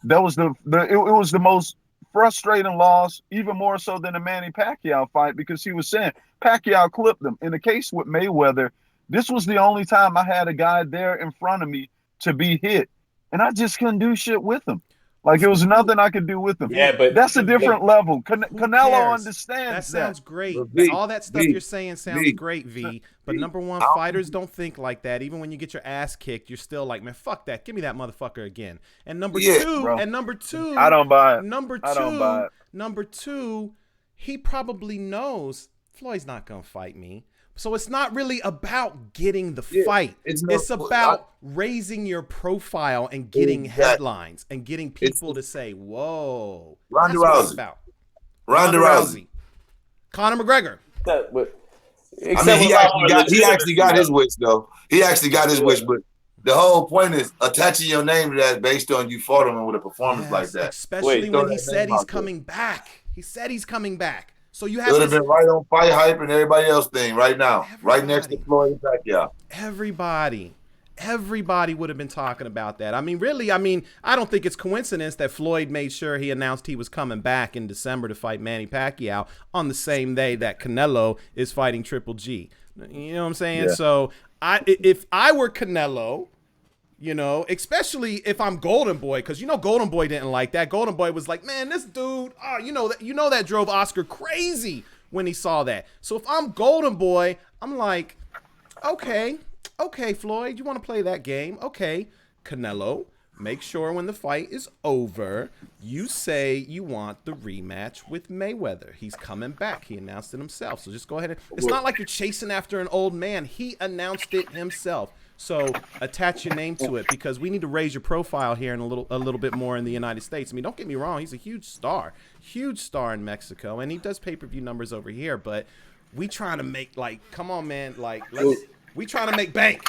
that was it was the most frustrating loss, even more so than the Manny Pacquiao fight, because he was saying Pacquiao clipped him. In the case with Mayweather, this was the only time I had a guy there in front of me to be hit, and I just couldn't do shit with him. Like, it was nothing I could do with him. Yeah, but that's a different level. Canelo understands that. Sounds great. V, all that stuff you're saying sounds great, V. But number one, fighters don't think like that. Even when you get your ass kicked, you're still like, man, fuck that. Give me that motherfucker again. And number two, I don't buy it. Number two, he probably knows Floyd's not gonna fight me. So it's not really about getting the fight. It's about raising your profile and getting headlines and getting people to say, whoa. Ronda Rousey. Ronda Rousey. Conor McGregor. He actually got his wish, though. He actually got his wish, but the whole point is attaching your name to that based on you fought him with a performance like that. Especially when he said he's coming back. He said he's coming back. So you have it would have been right on Fighthype and everybody else thing right now. Right next to Floyd and Pacquiao. Everybody would have been talking about that. I mean, really, I don't think it's coincidence that Floyd made sure he announced he was coming back in December to fight Manny Pacquiao on the same day that Canelo is fighting Triple G. You know what I'm saying? Yeah. So if I were Canelo, you know, especially if I'm Golden Boy, because you know Golden Boy didn't like that. Golden Boy was like, man, this dude, you know that drove Oscar crazy when he saw that. So if I'm Golden Boy, I'm like, okay, Floyd, you want to play that game? Okay, Canelo, make sure when the fight is over, you say you want the rematch with Mayweather. He's coming back. He announced it himself. So just go ahead. It's not like you're chasing after an old man. He announced it himself. So attach your name to it because we need to raise your profile here in a little bit more in the United States. I mean, don't get me wrong. He's a huge star in Mexico, and he does pay-per-view numbers over here. But we trying to make, like, come on, man, like, we trying to make bank.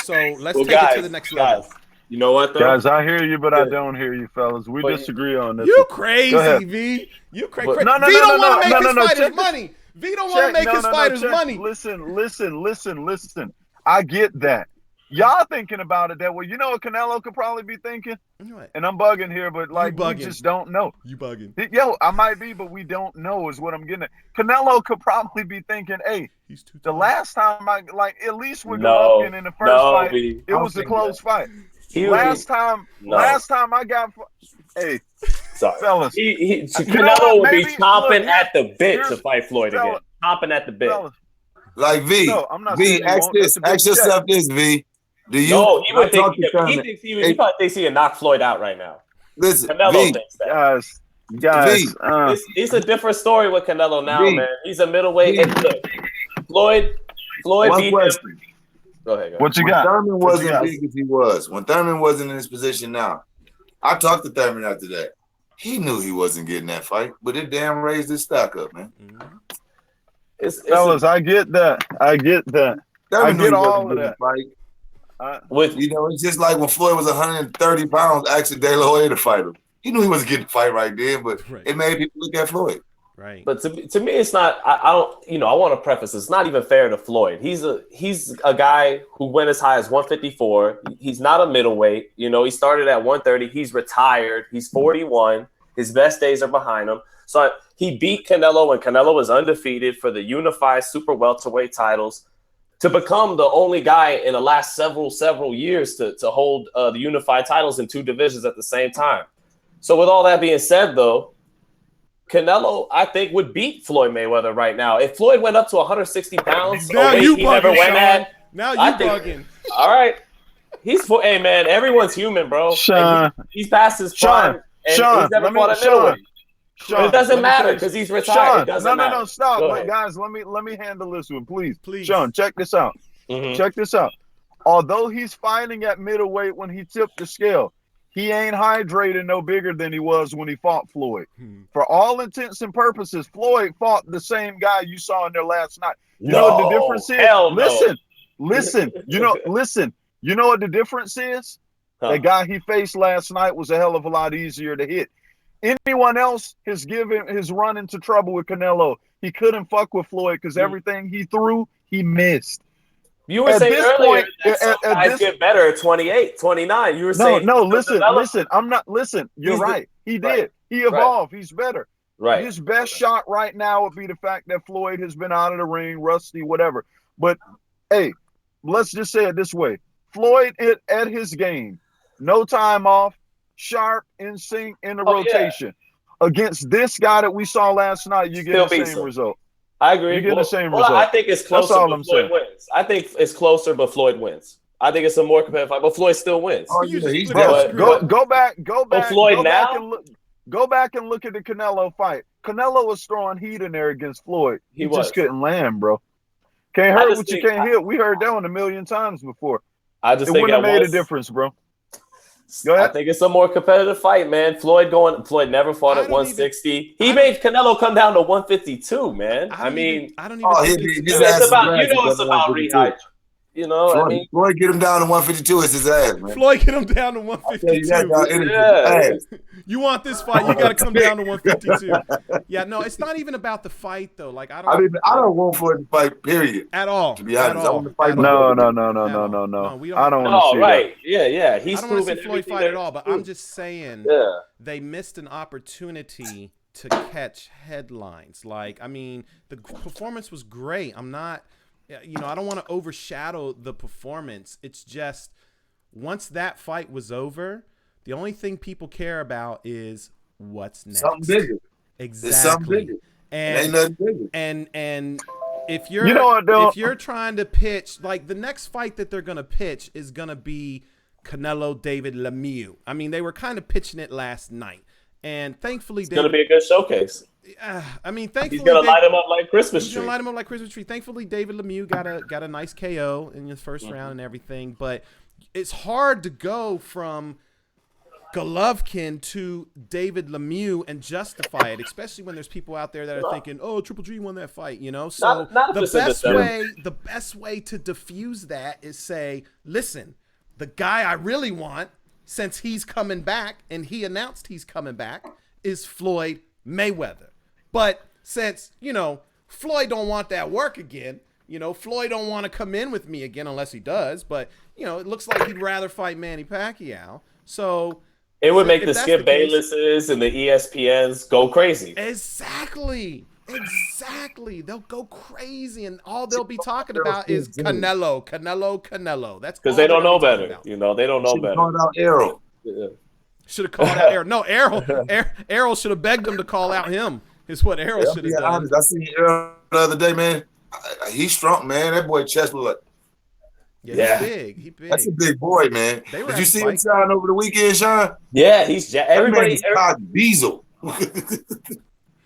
So let's take it to the next level. You know what, though? Guys, I hear you, but I don't hear you, fellas. We disagree on this. You crazy, V. You crazy. V don't want to make his fighters money. V don't want to make his fighters money. Listen. I get that. Y'all thinking about it that way. You know what Canelo could probably be thinking? What? And I'm bugging here, but like we just don't know. You bugging. Yo, I might be, but we don't know is what I'm getting at. Canelo could probably be thinking, hey, the last time at least with Golovkin in the first fight, it was a close fight. Last time I got, hey, sorry, fellas. Canelo would be chomping at the bit to fight Floyd again. Chomping at the bit. Like V, no, I'm not V, ask yourself this, V. Do you? No, he would think he probably thinks he can knock Floyd out right now. Listen, Canelo thinks that. Guys, it's a different story with Canelo now, man. He's a middleweight. Floyd beat him. Go ahead. What you got? Thurman wasn't big as he was. When Thurman wasn't in his position now, I talked to Thurman after that. He knew he wasn't getting that fight, but it damn raised his stock up, man. Fellas, I get that. I get all of that. Fight. It's just like when Floyd was 130 pounds, asking De La Hoya to fight him. He knew he wasn't getting the fight right then, but it made people look at Floyd. Right. But to me, it's not. I don't. I want to preface. It's not even fair to Floyd. He's a guy who went as high as 154. He's not a middleweight. He started at 130. He's retired. He's 41. His best days are behind him. So he beat Canelo when Canelo was undefeated for the unified super welterweight titles, to become the only guy in the last several years to hold the unified titles in two divisions at the same time. So with all that being said, though, Canelo, I think, would beat Floyd Mayweather right now. If Floyd went up to 160 pounds, now he never went at. Now you bugging. All right. Hey, man, everyone's human, bro. Sean, he's past his prime, and he's never fought a middleweight. It doesn't matter because he's retired. No, stop. Guys, let me handle this one, please. Sean, check this out. Mm-hmm. Check this out. Although he's fighting at middleweight when he tipped the scale, he ain't hydrated no bigger than he was when he fought Floyd. For all intents and purposes, Floyd fought the same guy you saw in there last night. You know what the difference is? Listen. You know what the difference is? The guy he faced last night was a hell of a lot easier to hit. Anyone else has run into trouble with Canelo. He couldn't fuck with Floyd because everything he threw, he missed. You were saying earlier that some guys get better at 28, 29. You were saying listen. I'm not. Listen, you're right. He did. Right. He evolved. Right. He's better. Right. His best shot right now would be the fact that Floyd has been out of the ring, rusty, whatever. But hey, let's just say it this way: Floyd at his game, no time off, sharp, in sync, in the rotation. Yeah. Against this guy that we saw last night, you get the same result. I agree. You get the same result. I think it's closer, but Floyd wins. I think it's closer, but Floyd wins. I think it's a more competitive fight, but Floyd still wins. Oh, he's go back. Floyd now. Go back and look at the Canelo fight. Canelo was throwing heat in there against Floyd. He just couldn't land, bro. Can't hurt what you can't hit. We heard that one a million times before. It wouldn't have made a difference, bro. Go ahead. I think it's a more competitive fight, man. Floyd never fought at 160. He made Canelo come down to 152, man. I don't even think it's about rehydration. You know, I mean, Floyd get him down to 152 is his ass, man. Floyd get him down to I'll tell you that, 152. dog. It is yeah. his ass. You want this fight, you got to come down to 152. Yeah, no, it's not even about the fight though. Like I don't want Floyd to fight. Period. at all. To be honest, I want to fight. No. We I don't want to No, see right. Yeah. I He's don't want to proven see Floyd everything fight there at all, is but to I'm do. just saying Yeah. they missed an opportunity to catch headlines. Like, I mean, the performance was great. I'm not, I don't want to overshadow the performance. It's just once that fight was over, the only thing people care about is what's next. Something bigger. Exactly. It's something bigger. Ain't nothing bigger. And if you're if you're trying to pitch, like the next fight that they're gonna pitch is gonna be Canelo David Lemieux. I mean, they were kind of pitching it last night, and thankfully It's gonna be a good showcase. I mean, thankfully He's gonna light him up like Christmas he's tree. gonna light him up like Christmas tree. Thankfully, David Lemieux got a nice KO in the first round and everything, but it's hard to go from Golovkin to David Lemieux and justify it, especially when there's people out there that are thinking, "Oh, Triple G won that fight," So Not the just in the best way to diffuse that is say, "Listen, the guy I really want, since he's coming back and he announced he's coming back, is Floyd Mayweather. But since Floyd don't want that work again, Floyd don't want to come in with me again unless he does. But it looks like he'd rather fight Manny Pacquiao. So." It would make the Skip Baylesses and the ESPNs go crazy. Exactly. They'll go crazy, and all they'll be talking about is Canelo. That's because they don't know better. They don't know better. Called out Errol. Should have called out Errol. No, Errol should have begged him to call out him. Is what Errol should have done. Honest, I seen Errol the other day, man. He's strong, man. That boy chest was like. Yeah, he's big. That's a big boy, man. Did you see him shine over the weekend, Sean? Yeah, he's everybody. Diesel.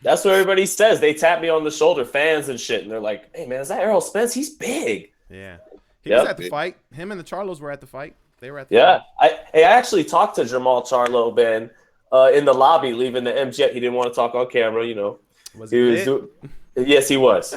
That's what everybody says. They tap me on the shoulder, fans and shit, and they're like, "Hey, man, is that Errol Spence? He's big." Yeah, he was at the fight. Him and the Charlos were at the fight. They were at the fight. I actually talked to Jamal Charlo, Ben, in the lobby leaving the MJ. He didn't want to talk on camera, Was he yes, he was.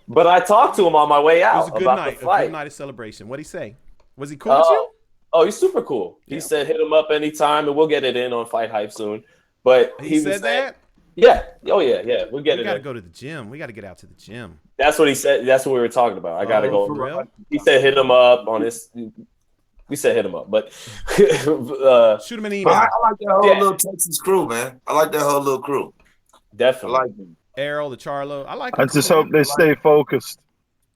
But I talked to him on my way out. It was a good night. A good night of celebration. What'd he say? Was he cool with you? Oh, he's super cool. He said hit him up anytime, and we'll get it in on Fighthype soon. But he said that? Yeah. Oh, yeah. We'll get it in. We got to go to the gym. We got to get out to the gym. That's what he said. That's what we were talking about. I got to go. For real? He said hit him up on his – we said hit him up, but shoot him an email. I like that whole little Texas crew, man. I like that whole little crew. Definitely. I like them. Errol, the Charlo. I like. I just hope they stay focused.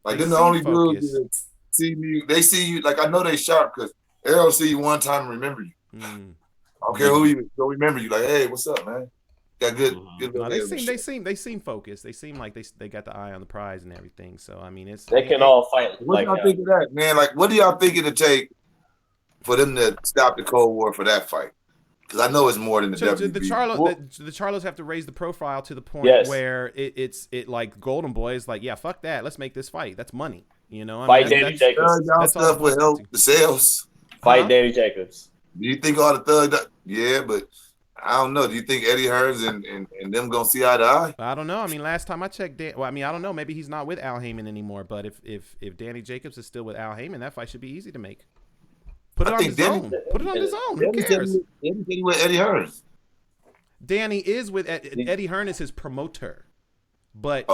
Like they're the only dudes that see me. They see you. Like I know they sharp because Errol see you one time and remember you. I don't care who you don't remember you. Like, hey, what's up, man? Got good. No, they seem focused. They seem like they got the eye on the prize and everything. So I mean, they can all fight. What do y'all think of that, man? Like, what do y'all think it'll take for them to stop the Cold War for that fight? Because I know it's more than the WB. The Charlos have to raise the profile to the point where it's like Golden Boy is like, yeah, fuck that. Let's make this fight. That's money. Fight Danny Jacobs. Y'all stuff will help the sales. Fight Danny Jacobs. Do you think all the thugs? Yeah, but I don't know. Do you think Eddie Hearns and them gonna see eye to eye? I don't know. I mean, last time I checked, I don't know. Maybe he's not with Al Heyman anymore. But if Danny Jacobs is still with Al Heyman, that fight should be easy to make. Put it on his own. Put it on his own. Who cares? Danny with Eddie Hearns. Danny is with Eddie Hearn is his promoter, but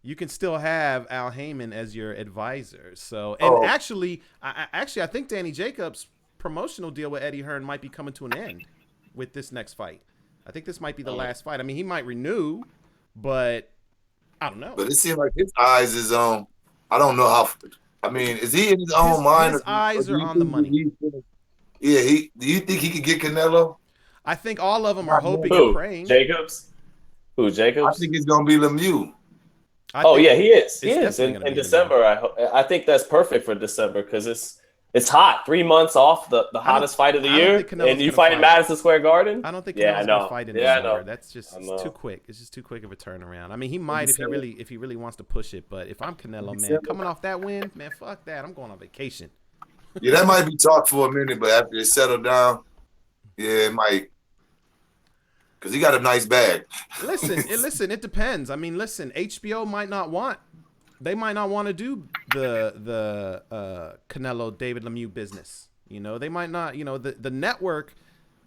you can still have Al Heyman as your advisor. So, and actually, I think Danny Jacobs' promotional deal with Eddie Hearn might be coming to an end with this next fight. I think this might be the last fight. I mean, he might renew, but I don't know. But it seems like his eyes is on. I don't know how. I mean, is he in his own mind? His eyes are on the money. Yeah, do you think he could get Canelo? I think all of them are hoping and praying. Jacobs? Who, Jacobs? I think it's going to be Lemieux. He is. He is. In December, I think that's perfect for December because it's hot. 3 months off the hottest fight of the year, and you fight in Madison Square Garden? I don't think Canelo's going to fight in December. That's just too quick. It's just too quick of a turnaround. I mean, he might if he really wants to push it, but if I'm Canelo, man, coming off that win, man, fuck that. I'm going on vacation. Yeah, that might be talked for a minute, but after it settled down, yeah, it might. Because he got a nice bag. Listen, it depends. I mean, HBO might not want they might not want to do the Canelo David Lemieux business. You know, they might not. You know, the network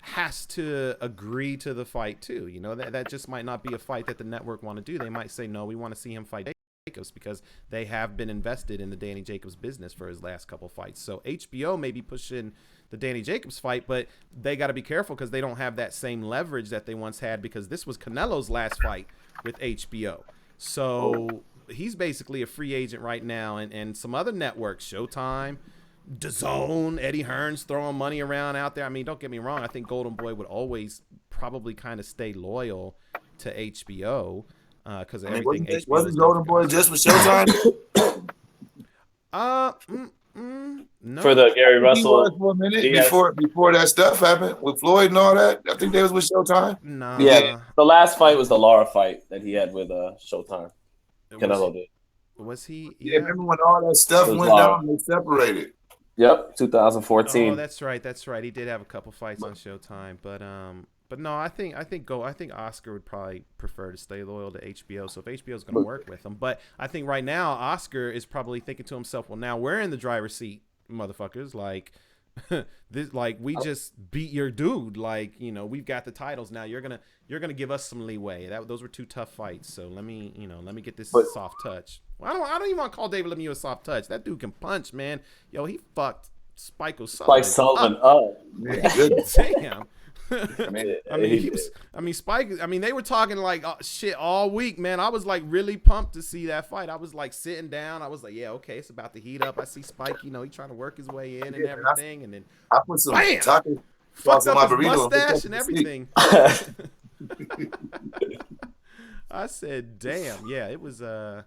has to agree to the fight too. You know, that just might not be a fight that the network want to do. They might say, no, we want to see him fight Jacobs because they have been invested in the Danny Jacobs business for his last couple fights. So HBO may be pushing the Danny Jacobs fight, but they got to be careful because they don't have that same leverage that they once had, because this was Canelo's last fight with HBO. So he's basically a free agent right now, and some other networks, Showtime, DAZN, Eddie Hearn's throwing money around out there. I mean, don't get me wrong. I think Golden Boy would always probably kind of stay loyal to HBO because everything. Wasn't Golden Boy just with Showtime? No. For the Gary Russell. He was for a minute before that stuff happened with Floyd and all that. I think they was with Showtime. No. Yeah, the last fight was the Lara fight that he had with Showtime. Canelo did. Was he? Yeah, remember when all that stuff went down and they separated? Yep, 2014. Oh, that's right. That's right. He did have a couple fights on Showtime, but no, I think Oscar would probably prefer to stay loyal to HBO. So if HBO is going to work with him, but I think right now Oscar is probably thinking to himself, well, now we're in the driver's seat, motherfuckers. Like this, like we just beat your dude. Like, you know, we've got the titles now. You're gonna give us some leeway. Those were two tough fights. So let me get this soft touch. Well, I don't even want to call David Lemieux a soft touch. That dude can punch, man. Yo, he fucked Spike Sullivan up. Damn. Spike. I mean, they were talking like shit all week, man. I was like really pumped to see that fight. I was like sitting down. I was like, yeah, okay, it's about to heat up. I see Spike. You know, he trying to work his way in and everything, and then I put some taco fucked up his mustache and everything. I said, damn, yeah, it was a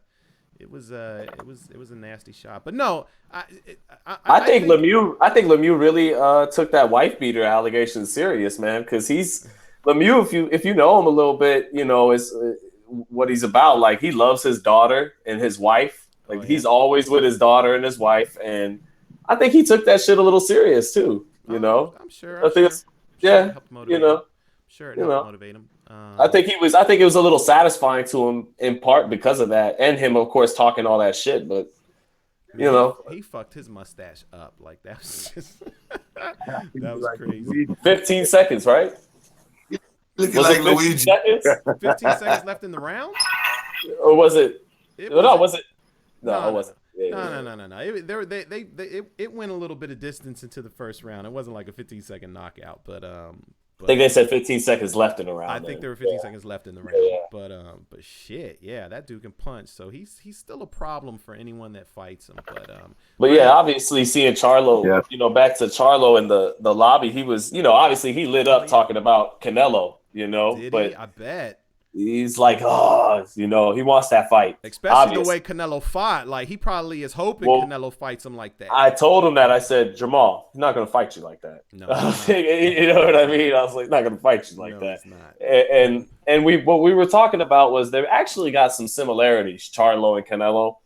nasty shot, but no, I think Lemieux really took that wife beater allegation serious, man, because Lemieux, if you know him a little bit, you know is what he's about. Like, he loves his daughter and his wife. Like, he's always with his daughter and his wife, and I think he took that shit a little serious too. You know, I'm sure. Yeah, you know, sure, it helped motivate him. I think it was a little satisfying to him in part because of that, and him, of course, talking all that shit. But you know, he fucked his mustache up. Like, that was just that was crazy. 15 seconds, right? Looking was like Luigi. 15 seconds left in the round, or was it? It wasn't. No, it wasn't. No. It went a little bit of distance into the first round. It wasn't like a 15-second knockout, but I think they said 15 seconds left in the round. I think there were 15 seconds left in the round. Yeah. But shit, yeah, that dude can punch. So he's still a problem for anyone that fights him. But yeah, obviously seeing Charlo, you know, back to Charlo in the lobby, he was, you know, obviously he lit up talking about Canelo, you know. Did he? I bet. He's like, oh, you know, he wants that fight. Especially the way Canelo fought. Like, he probably is hoping Canelo fights him like that. I told him that. I said, Jamal, he's not going to fight you like that. No. You know what I mean? I was like, not going to fight you like that. He's not. And what we were talking about was they actually got some similarities, Charlo and Canelo.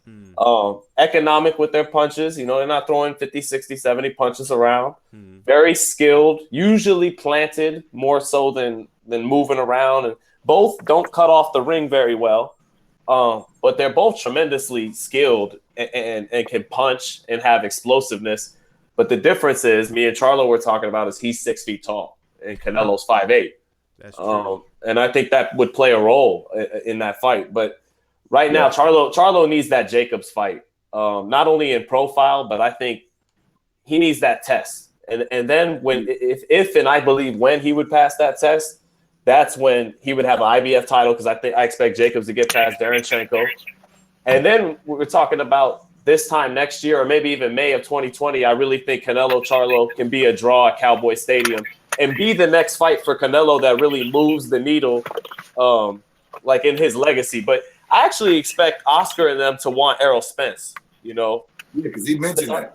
Economic with their punches. You know, they're not throwing 50, 60, 70 punches around. Very skilled, usually planted more so than moving around, and both don't cut off the ring very well, but they're both tremendously skilled and can punch and have explosiveness. But the difference is, me and Charlo were talking about, is he's 6 feet tall and Canelo's 5'8". That's true. And I think that would play a role in that fight. But right now, Charlo needs that Jacobs fight, not only in profile, but I think he needs that test. And then if and I believe when he would pass that test, that's when he would have an IBF title, because I expect Jacobs to get past Darenchenko. And then we're talking about this time next year, or maybe even May of 2020, I really think Canelo-Charlo can be a draw at Cowboy Stadium and be the next fight for Canelo that really moves the needle, like in his legacy. But I actually expect Oscar and them to want Errol Spence, you know? Yeah, because he mentioned that.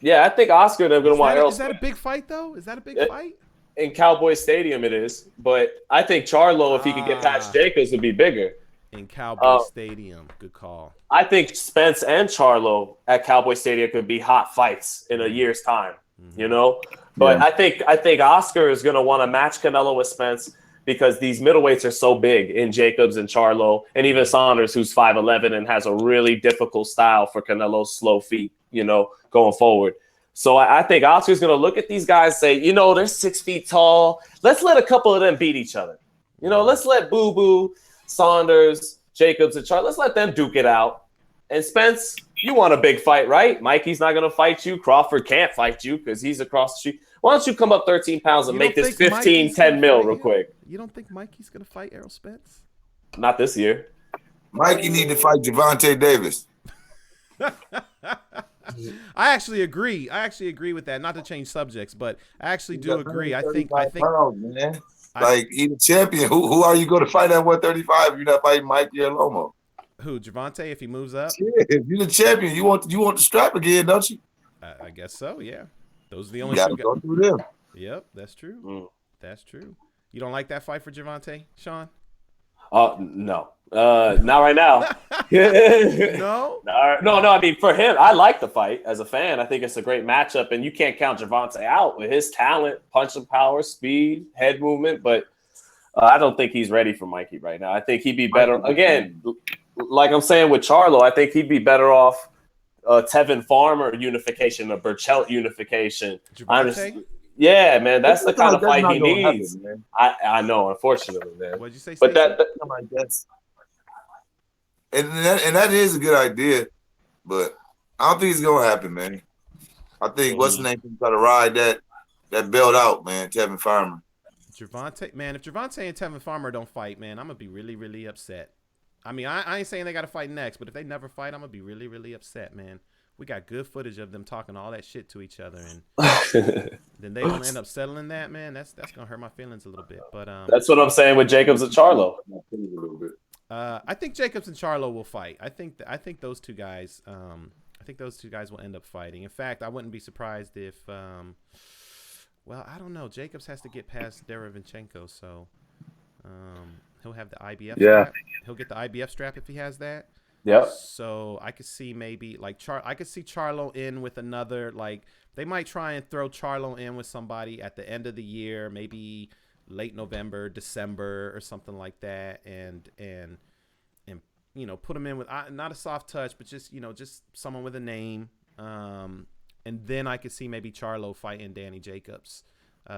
Yeah, I think Oscar and them going to want Errol Spence. Is that a big fight, though? Is that a big fight? In Cowboy Stadium it is, but I think Charlo, if he could get past Jacobs, would be bigger. In Cowboy Stadium, good call. I think Spence and Charlo at Cowboy Stadium could be hot fights in a year's time, you know? But I think Oscar is going to want to match Canelo with Spence. because these middleweights are so big in Jacobs and Charlo, and even Saunders, who's 5'11" and has a really difficult style for Canelo's slow feet, going forward. So I think Oscar's going to look at these guys and say, they're 6 feet tall. Let's let a couple of them beat each other. Let's let Boo Boo, Saunders, Jacobs, and Charlo, let's let them duke it out. And Spence, you want a big fight, right? Mikey's not going to fight you. Crawford can't fight you because he's across the street. Why don't you come up 13 pounds and make this 15, 10 mil real quick? You don't think Mikey's going to fight Errol Spence? Not this year. Mikey need to fight Gervonta Davis. I actually agree. With that. Not to change subjects, but I actually do agree. I think Pounds, man. Like, he's the champion. Who are you going to fight at 135 if you're not fighting Mikey or Lomo? Who, Gervonta, if he moves up? Yeah, if you're the champion, you want the strap again, don't you? I guess so, yeah. Those are the only two guys. Go through them. Yep, that's true. That's true. You don't like that fight for Gervonta, Sean? No. Not right now. No? No. I mean, for him, I like the fight as a fan. I think it's a great matchup, and you can't count Gervonta out with his talent, punching power, speed, head movement. But I don't think he's ready for Mikey right now. I think he'd be better. Again, like I'm saying with Charlo, I think he'd be better off Tevin Farmer unification, a Burchelt unification. Yeah, man, that's the kind of fight he needs. Happen, I know, unfortunately, man. What'd you say? But and that is a good idea, but I don't think it's gonna happen, man. I think what's the name can try to ride that belt out, man. Tevin Farmer. Gervonta, man, if Gervonta and Tevin Farmer don't fight, man, I'm gonna be really, really upset. I mean, I ain't saying they got to fight next, but if they never fight, I'm gonna be really, really upset, man. We got good footage of them talking all that shit to each other, and then they don't end up settling that, man. That's gonna hurt my feelings a little bit. But that's what I'm saying with Jacobs and Charlo. I think Jacobs and Charlo will fight. I think those two guys. I think those two guys will end up fighting. In fact, I wouldn't be surprised if. Well, I don't know. Jacobs has to get past Derevinchenko, so he'll have the IBF. Yeah, strap. He'll get the IBF strap if he has that. Yep. So I could see maybe like I could see Charlo in with another, like they might try and throw Charlo in with somebody at the end of the year, maybe late November, December or something like that, and put him in with not a soft touch, but just someone with a name. And then I could see maybe Charlo fighting Danny Jacobs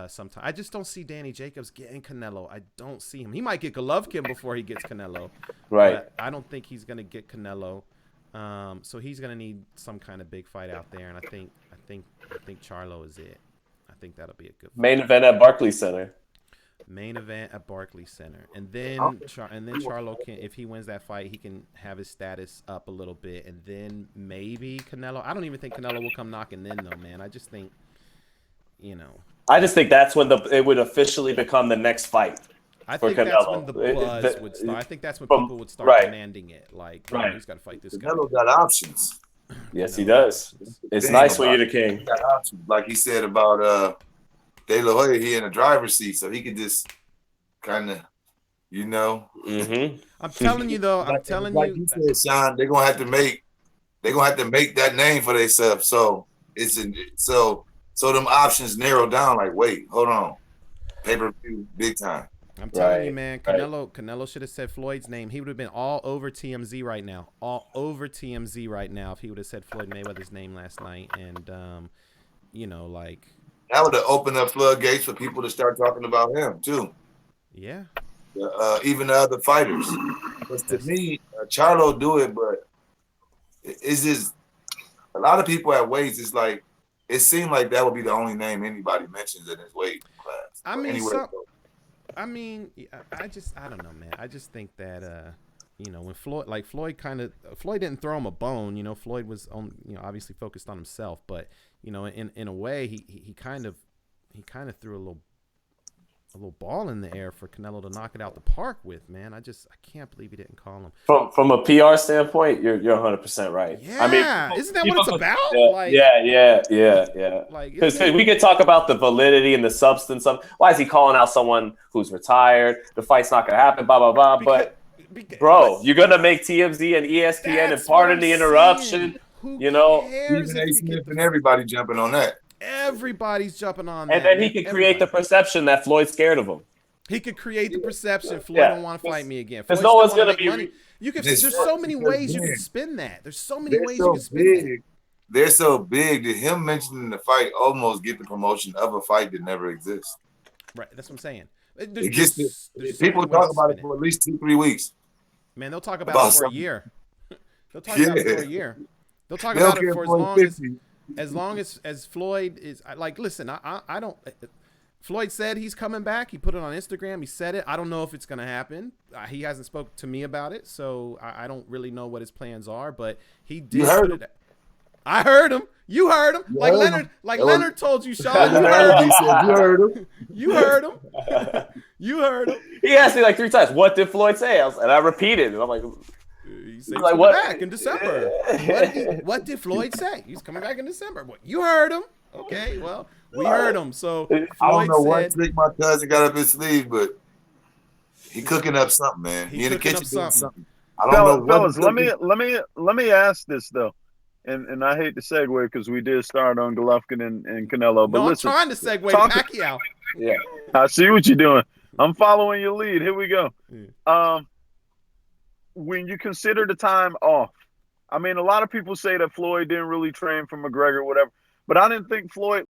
sometime. I just don't see Danny Jacobs getting Canelo. I don't see him. He might get Golovkin before he gets Canelo. Right. But I don't think he's going to get Canelo. So he's going to need some kind of big fight out there. And I think Charlo is it. I think that'll be a good fight. Main event at Barclays Center. Main event at Barclays Center. And then Charlo can, if he wins that fight, he can have his status up a little bit. And then maybe Canelo. I don't even think Canelo will come knocking in though, man. I just think, I just think that's when it would officially become the next fight. I think that's when the buzz would start. I think that's when people would start demanding it. Like, he's got to fight this guy. Canelo got options. Yes, he does. It's nice when you're the king. He got options. Like he said about De La Hoya, he in the driver's seat, so he could just kind of, Mm-hmm. I'm telling you though. I'm telling you. Like you said, Sean, they're gonna have to make that name for themselves. So so them options narrow down. Like, wait, hold on, pay-per-view, big time. I'm telling you, man. Canelo should have said Floyd's name. He would have been all over TMZ right now. All over TMZ right now if he would have said Floyd Mayweather's name last night. And like. That would have opened up floodgates for people to start talking about him too. Yeah. Even the other fighters. Because to me, Charlo do it, but it's just a lot of people at weights. It's like it seemed like that would be the only name anybody mentions in his weight class. I don't know, man. I just think that when Floyd didn't throw him a bone. Floyd was obviously focused on himself, but in a way he kind of threw a little ball in the air for Canelo to knock it out the park with, man. I can't believe he didn't call him. From a PR standpoint, you're 100% right. Yeah, I mean, isn't that what it's about? Yeah. Like, because we could talk about the validity and the substance of why is he calling out someone who's retired? The fight's not gonna happen. Blah blah blah. But bro, you're gonna make TMZ and ESPN and pardon the interruption. Even A. Smith and everybody jumping on that. Everybody's jumping on that. And then he can create the perception that Floyd's scared of him. He could create the perception Floyd Yeah. don't want to fight me again. Because Floyd no still one's want to gonna make be. money. You can. This There's sucks so many because, ways you can man, spin that. There's so many they're ways you so can spin that. big. They're so big that him mentioning the fight almost get the promotion of a fight that never exists. Right. That's what I'm saying. It gets There's so people many ways talk to about spin it for at least 2-3 weeks. Man, they'll talk about About it for a something. year. They'll talk about it for a Yeah. year. They'll talk They don't about it care for if Floyd 50. as long as Floyd is like. Listen, I don't. Floyd said he's coming back. He put it on Instagram. He said it. I don't know if it's gonna happen. He hasn't spoke to me about it, so I don't really know what his plans are. But he did. You heard put it. I heard him. You heard him. You Like heard Leonard. him. Like That was- Leonard told you, Sean. You heard He him. said, you heard him. You heard him. You heard him. He asked me like 3 times, "What did Floyd say?" And I repeated, and I'm like, He said he's Like, coming what? back in December. What did Floyd say? He's coming back in December. What, you heard him? Okay, well, we heard him. So I don't Floyd know what said trick my cousin got up his sleeve, but he cooking up something, man. He He in the cooking kitchen up doing something. something. I don't know what Fellas, he's cooking. let me ask this though, and I hate to segue because we did start on Golovkin and Canelo, but no, listen, I'm trying to segue talk- to Pacquiao. "Yeah, I see what you're doing. I'm following your lead. Here we go. When you consider the time off, I mean, a lot of people say that Floyd didn't really train for McGregor, whatever, but I didn't think Floyd